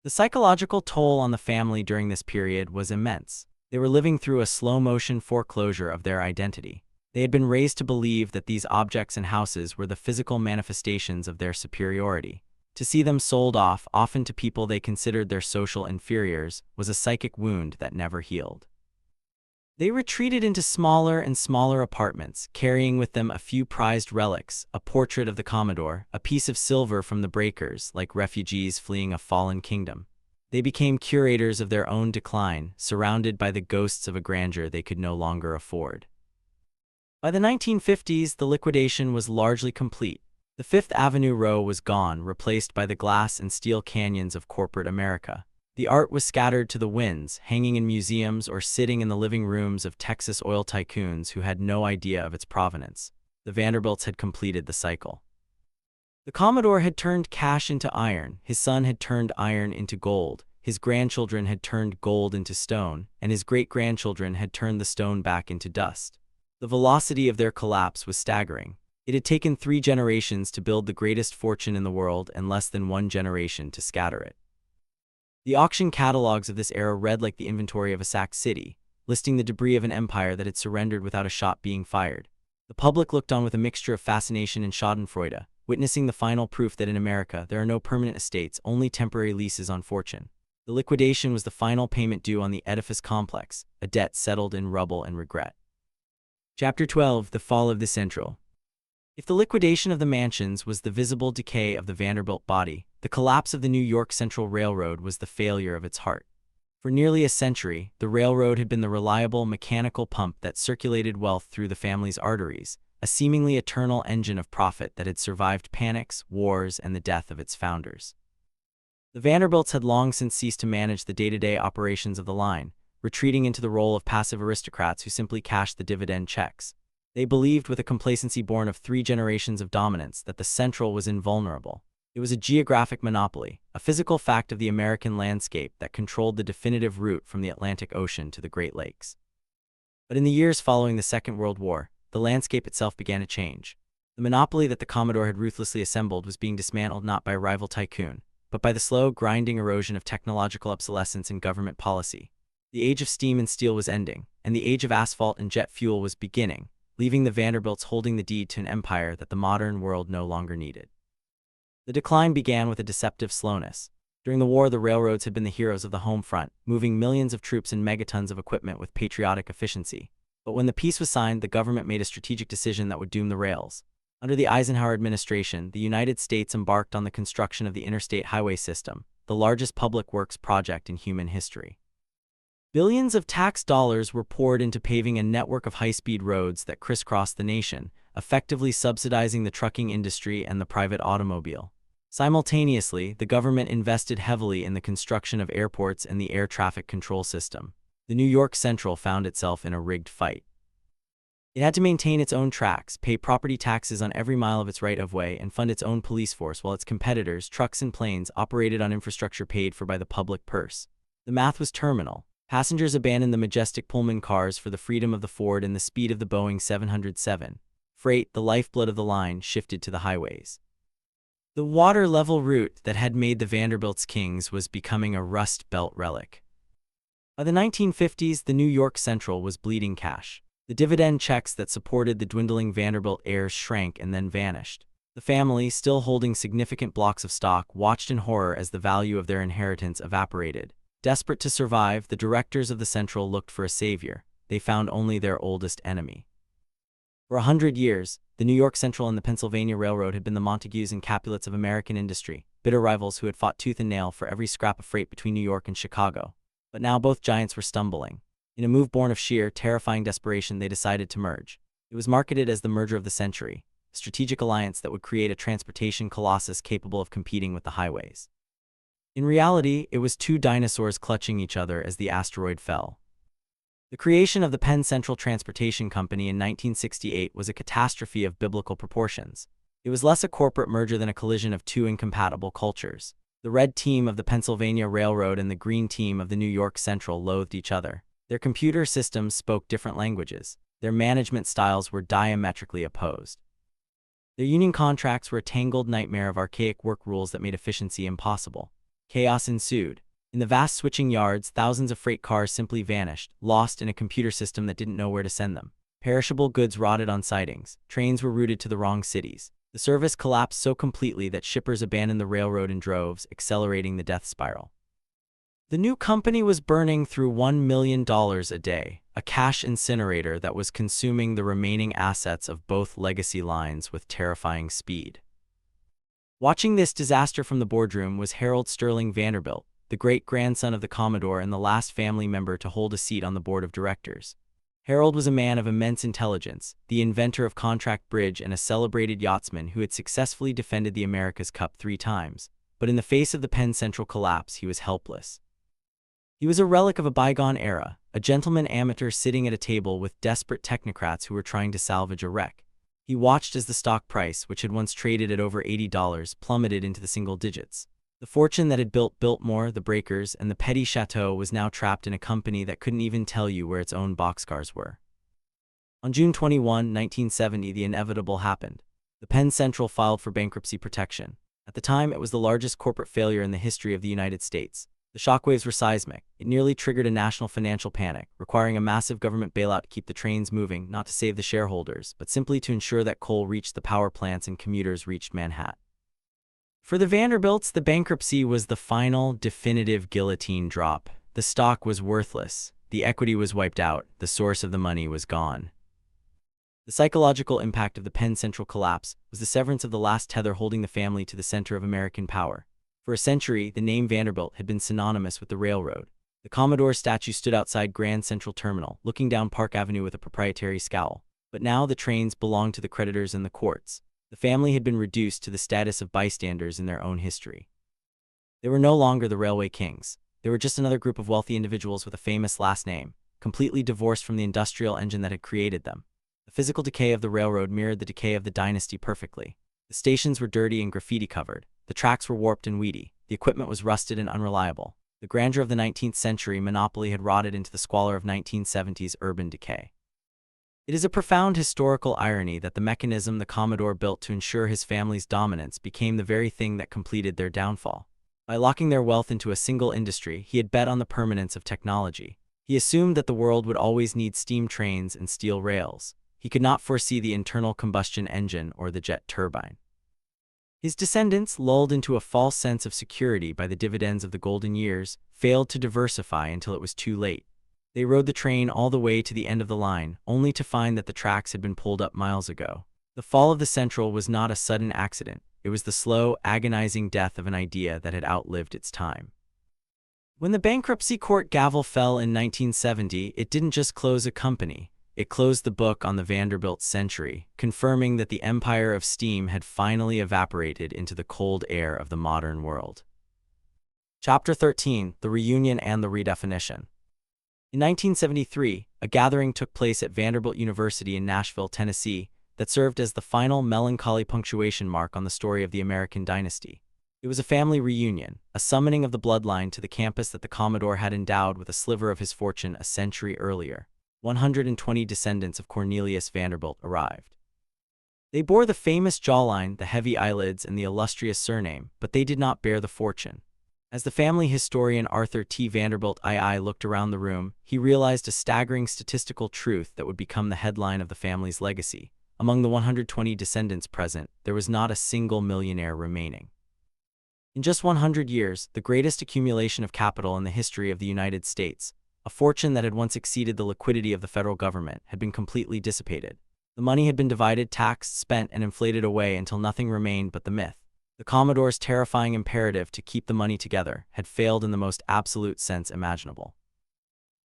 The psychological toll on the family during this period was immense. They were living through a slow-motion foreclosure of their identity. They had been raised to believe that these objects and houses were the physical manifestations of their superiority. To see them sold off, often to people they considered their social inferiors, was a psychic wound that never healed. They retreated into smaller and smaller apartments, carrying with them a few prized relics, a portrait of the Commodore, a piece of silver from the Breakers, like refugees fleeing a fallen kingdom. They became curators of their own decline, surrounded by the ghosts of a grandeur they could no longer afford. By the 1950s, the liquidation was largely complete. The Fifth Avenue row was gone, replaced by the glass and steel canyons of corporate America. The art was scattered to the winds, hanging in museums or sitting in the living rooms of Texas oil tycoons who had no idea of its provenance. The Vanderbilts had completed the cycle. The Commodore had turned cash into iron, his son had turned iron into gold, his grandchildren had turned gold into stone, and his great-grandchildren had turned the stone back into dust. The velocity of their collapse was staggering. It had taken 3 generations to build the greatest fortune in the world and less than 1 generation to scatter it. The auction catalogs of this era read like the inventory of a sacked city, listing the debris of an empire that had surrendered without a shot being fired. The public looked on with a mixture of fascination and schadenfreude, witnessing the final proof that in America there are no permanent estates, only temporary leases on fortune. The liquidation was the final payment due on the Edifice Complex, a debt settled in rubble and regret. Chapter 12: The Fall of the Central. If the liquidation of the mansions was the visible decay of the Vanderbilt body, the collapse of the New York Central Railroad was the failure of its heart. For nearly a century, the railroad had been the reliable mechanical pump that circulated wealth through the family's arteries, a seemingly eternal engine of profit that had survived panics, wars, and the death of its founders. The Vanderbilts had long since ceased to manage the day-to-day operations of the line, retreating into the role of passive aristocrats who simply cashed the dividend checks. They believed, with a complacency born of 3 generations of dominance, that the Central was invulnerable. It was a geographic monopoly, a physical fact of the American landscape that controlled the definitive route from the Atlantic Ocean to the Great Lakes. But in the years following the Second World War, the landscape itself began to change. The monopoly that the Commodore had ruthlessly assembled was being dismantled not by a rival tycoon, but by the slow, grinding erosion of technological obsolescence and government policy. The age of steam and steel was ending, and the age of asphalt and jet fuel was beginning, leaving the Vanderbilts holding the deed to an empire that the modern world no longer needed. The decline began with a deceptive slowness. During the war, the railroads had been the heroes of the home front, moving millions of troops and megatons of equipment with patriotic efficiency. But when the peace was signed, the government made a strategic decision that would doom the rails. Under the Eisenhower administration, the United States embarked on the construction of the Interstate Highway System, the largest public works project in human history. Billions of tax dollars were poured into paving a network of high-speed roads that crisscrossed the nation, effectively subsidizing the trucking industry and the private automobile. Simultaneously, the government invested heavily in the construction of airports and the air traffic control system. The New York Central found itself in a rigged fight. It had to maintain its own tracks, pay property taxes on every mile of its right-of-way, and fund its own police force while its competitors, trucks and planes, operated on infrastructure paid for by the public purse. The math was terminal. Passengers abandoned the majestic Pullman cars for the freedom of the Ford and the speed of the Boeing 707. Freight, the lifeblood of the line, shifted to the highways. The water-level route that had made the Vanderbilts kings was becoming a Rust Belt relic. By the 1950s, the New York Central was bleeding cash. The dividend checks that supported the dwindling Vanderbilt heirs shrank and then vanished. The family, still holding significant blocks of stock, watched in horror as the value of their inheritance evaporated. Desperate to survive, the directors of the Central looked for a savior. They found only their oldest enemy. For 100 years, the New York Central and the Pennsylvania Railroad had been the Montagues and Capulets of American industry, bitter rivals who had fought tooth and nail for every scrap of freight between New York and Chicago. But now both giants were stumbling. In a move born of sheer, terrifying desperation, they decided to merge. It was marketed as the merger of the century, a strategic alliance that would create a transportation colossus capable of competing with the highways. In reality, it was 2 dinosaurs clutching each other as the asteroid fell. The creation of the Penn Central Transportation Company in 1968 was a catastrophe of biblical proportions. It was less a corporate merger than a collision of 2 incompatible cultures. The red team of the Pennsylvania Railroad and the green team of the New York Central loathed each other. Their computer systems spoke different languages. Their management styles were diametrically opposed. Their union contracts were a tangled nightmare of archaic work rules that made efficiency impossible. Chaos ensued. In the vast switching yards, thousands of freight cars simply vanished, lost in a computer system that didn't know where to send them. Perishable goods rotted on sidings. Trains were routed to the wrong cities. The service collapsed so completely that shippers abandoned the railroad in droves, accelerating the death spiral. The new company was burning through $1 million a day, a cash incinerator that was consuming the remaining assets of both legacy lines with terrifying speed. Watching this disaster from the boardroom was Harold Sterling Vanderbilt, the great-grandson of the Commodore and the last family member to hold a seat on the board of directors. Harold was a man of immense intelligence, the inventor of contract bridge and a celebrated yachtsman who had successfully defended the America's Cup 3 times. But in the face of the Penn Central collapse, he was helpless. He was a relic of a bygone era, a gentleman amateur sitting at a table with desperate technocrats who were trying to salvage a wreck. He watched as the stock price, which had once traded at over $80, plummeted into the single digits. The fortune that had built Biltmore, the Breakers, and the Petit Chateau was now trapped in a company that couldn't even tell you where its own boxcars were. On June 21, 1970, the inevitable happened. The Penn Central filed for bankruptcy protection. At the time, it was the largest corporate failure in the history of the United States. The shockwaves were seismic. It nearly triggered a national financial panic, requiring a massive government bailout to keep the trains moving, not to save the shareholders, but simply to ensure that coal reached the power plants and commuters reached Manhattan. For the Vanderbilts, the bankruptcy was the final, definitive guillotine drop. The stock was worthless, the equity was wiped out, the source of the money was gone. The psychological impact of the Penn Central collapse was the severance of the last tether holding the family to the center of American power. For a century, the name Vanderbilt had been synonymous with the railroad. The Commodore statue stood outside Grand Central Terminal, looking down Park Avenue with a proprietary scowl. But now the trains belonged to the creditors and the courts. The family had been reduced to the status of bystanders in their own history. They were no longer the railway kings. They were just another group of wealthy individuals with a famous last name, completely divorced from the industrial engine that had created them. The physical decay of the railroad mirrored the decay of the dynasty perfectly. The stations were dirty and graffiti-covered. The tracks were warped and weedy. The equipment was rusted and unreliable. The grandeur of the 19th century monopoly had rotted into the squalor of 1970s urban decay. It is a profound historical irony that the mechanism the Commodore built to ensure his family's dominance became the very thing that completed their downfall. By locking their wealth into a single industry, he had bet on the permanence of technology. He assumed that the world would always need steam trains and steel rails. He could not foresee the internal combustion engine or the jet turbine. His descendants, lulled into a false sense of security by the dividends of the golden years, failed to diversify until it was too late. They rode the train all the way to the end of the line, only to find that the tracks had been pulled up miles ago. The fall of the Central was not a sudden accident. It was the slow, agonizing death of an idea that had outlived its time. When the bankruptcy court gavel fell in 1970, it didn't just close a company. It closed the book on the Vanderbilt century, confirming that the empire of steam had finally evaporated into the cold air of the modern world. Chapter 13: The Reunion and the Redefinition. In 1973, a gathering took place at Vanderbilt University in Nashville, Tennessee, that served as the final melancholy punctuation mark on the story of the American dynasty. It was a family reunion, a summoning of the bloodline to the campus that the Commodore had endowed with a sliver of his fortune a century earlier. 120 descendants of Cornelius Vanderbilt arrived. They bore the famous jawline, the heavy eyelids, and the illustrious surname, but they did not bear the fortune. As the family historian Arthur T. Vanderbilt II looked around the room, he realized a staggering statistical truth that would become the headline of the family's legacy. Among the 120 descendants present, there was not a single millionaire remaining. In just 100 years, the greatest accumulation of capital in the history of the United States, a fortune that had once exceeded the liquidity of the federal government, had been completely dissipated. The money had been divided, taxed, spent, and inflated away until nothing remained but the myth. The Commodore's terrifying imperative to keep the money together had failed in the most absolute sense imaginable.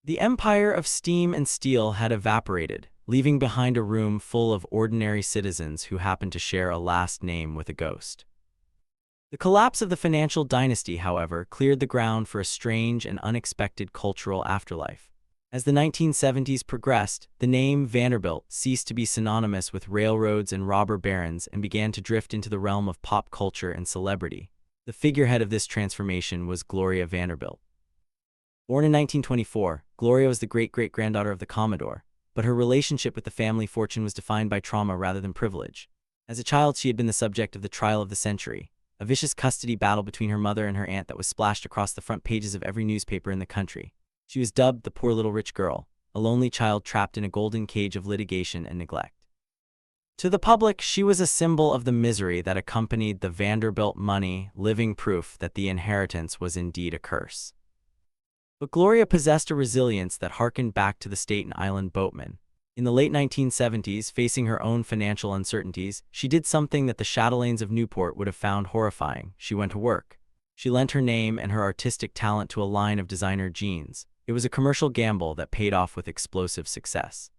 The empire of steam and steel had evaporated, leaving behind a room full of ordinary citizens who happened to share a last name with a ghost. The collapse of the financial dynasty, however, cleared the ground for a strange and unexpected cultural afterlife. As the 1970s progressed, the name Vanderbilt ceased to be synonymous with railroads and robber barons and began to drift into the realm of pop culture and celebrity. The figurehead of this transformation was Gloria Vanderbilt. Born in 1924, Gloria was the great-great-granddaughter of the Commodore, but her relationship with the family fortune was defined by trauma rather than privilege. As a child, she had been the subject of the trial of the century, a vicious custody battle between her mother and her aunt that was splashed across the front pages of every newspaper in the country. She was dubbed the poor little rich girl, a lonely child trapped in a golden cage of litigation and neglect. To the public, she was a symbol of the misery that accompanied the Vanderbilt money, living proof that the inheritance was indeed a curse. But Gloria possessed a resilience that harkened back to the Staten Island boatmen. In the late 1970s, facing her own financial uncertainties, she did something that the chatelaines of Newport would have found horrifying. She went to work. She lent her name and her artistic talent to a line of designer jeans. It was a commercial gamble that paid off with explosive success.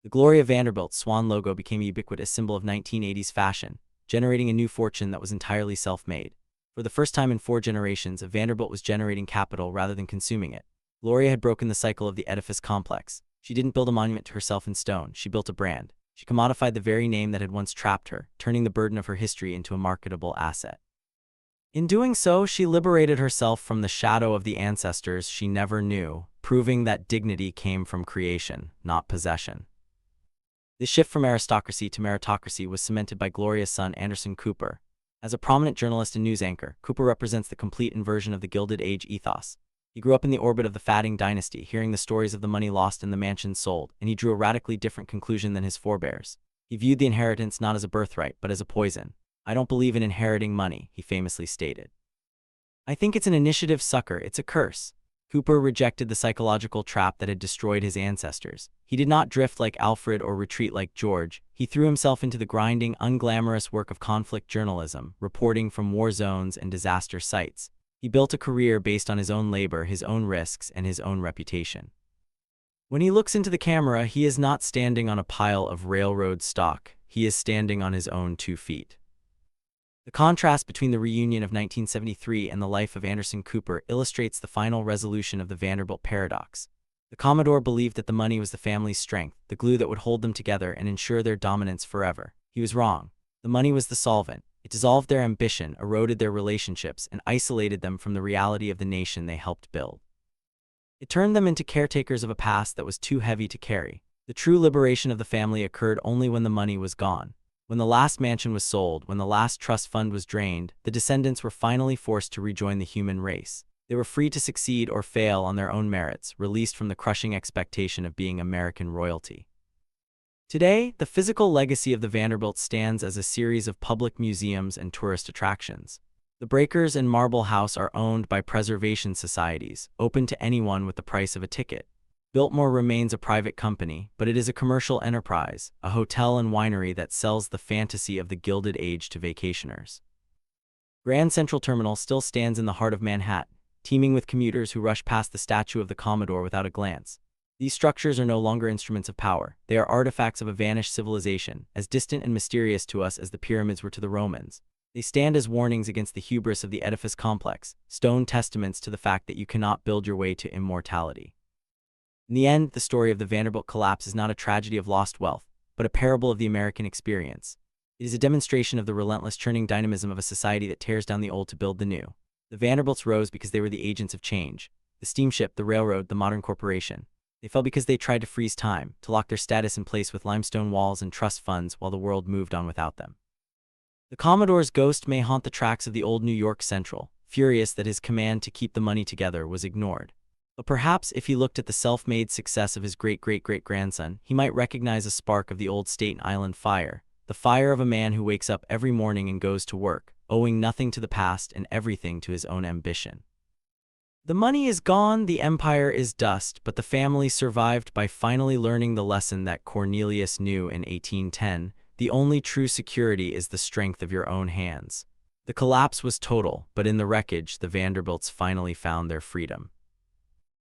The Gloria Vanderbilt swan logo became a ubiquitous symbol of 1980s fashion, generating a new fortune that was entirely self-made. For the first time in 4 generations, Vanderbilt was generating capital rather than consuming it. Gloria had broken the cycle of the Edifice Complex. She didn't build a monument to herself in stone, she built a brand. She commodified the very name that had once trapped her, turning the burden of her history into a marketable asset. In doing so, she liberated herself from the shadow of the ancestors she never knew, proving that dignity came from creation, not possession. This shift from aristocracy to meritocracy was cemented by Gloria's son Anderson Cooper. As a prominent journalist and news anchor, Cooper represents the complete inversion of the Gilded Age ethos. He grew up in the orbit of the fatting dynasty, hearing the stories of the money lost and the mansions sold, and he drew a radically different conclusion than his forebears. He viewed the inheritance not as a birthright, but as a poison. "I don't believe in inheriting money," he famously stated. "I think it's an initiative sucker, it's a curse." Cooper rejected the psychological trap that had destroyed his ancestors. He did not drift like Alfred or retreat like George. He threw himself into the grinding, unglamorous work of conflict journalism, reporting from war zones and disaster sites. He built a career based on his own labor, his own risks, and his own reputation. When he looks into the camera, he is not standing on a pile of railroad stock. He is standing on his own 2 feet. The contrast between the reunion of 1973 and the life of Anderson Cooper illustrates the final resolution of the Vanderbilt paradox. The Commodore believed that the money was the family's strength, the glue that would hold them together and ensure their dominance forever. He was wrong. The money was the solvent. It dissolved their ambition, eroded their relationships, and isolated them from the reality of the nation they helped build. It turned them into caretakers of a past that was too heavy to carry. The true liberation of the family occurred only when the money was gone. When the last mansion was sold, when the last trust fund was drained, the descendants were finally forced to rejoin the human race. They were free to succeed or fail on their own merits, released from the crushing expectation of being American royalty. Today, the physical legacy of the Vanderbilts stands as a series of public museums and tourist attractions. The Breakers and Marble House are owned by preservation societies, open to anyone with the price of a ticket. Biltmore remains a private company, but it is a commercial enterprise, a hotel and winery that sells the fantasy of the Gilded Age to vacationers. Grand Central Terminal still stands in the heart of Manhattan, teeming with commuters who rush past the statue of the Commodore without a glance. These structures are no longer instruments of power. They are artifacts of a vanished civilization, as distant and mysterious to us as the pyramids were to the Romans. They stand as warnings against the hubris of the Edifice Complex, stone testaments to the fact that you cannot build your way to immortality. In the end, the story of the Vanderbilt collapse is not a tragedy of lost wealth, but a parable of the American experience. It is a demonstration of the relentless churning dynamism of a society that tears down the old to build the new. The Vanderbilts rose because they were the agents of change. The steamship, the railroad, the modern corporation. They fell because they tried to freeze time, to lock their status in place with limestone walls and trust funds while the world moved on without them. The Commodore's ghost may haunt the tracks of the old New York Central, furious that his command to keep the money together was ignored. But perhaps if he looked at the self-made success of his great-great-great-grandson, he might recognize a spark of the old Staten Island fire, the fire of a man who wakes up every morning and goes to work, owing nothing to the past and everything to his own ambition. The money is gone, the empire is dust, but the family survived by finally learning the lesson that Cornelius knew in 1810, the only true security is the strength of your own hands. The collapse was total, but in the wreckage, the Vanderbilts finally found their freedom.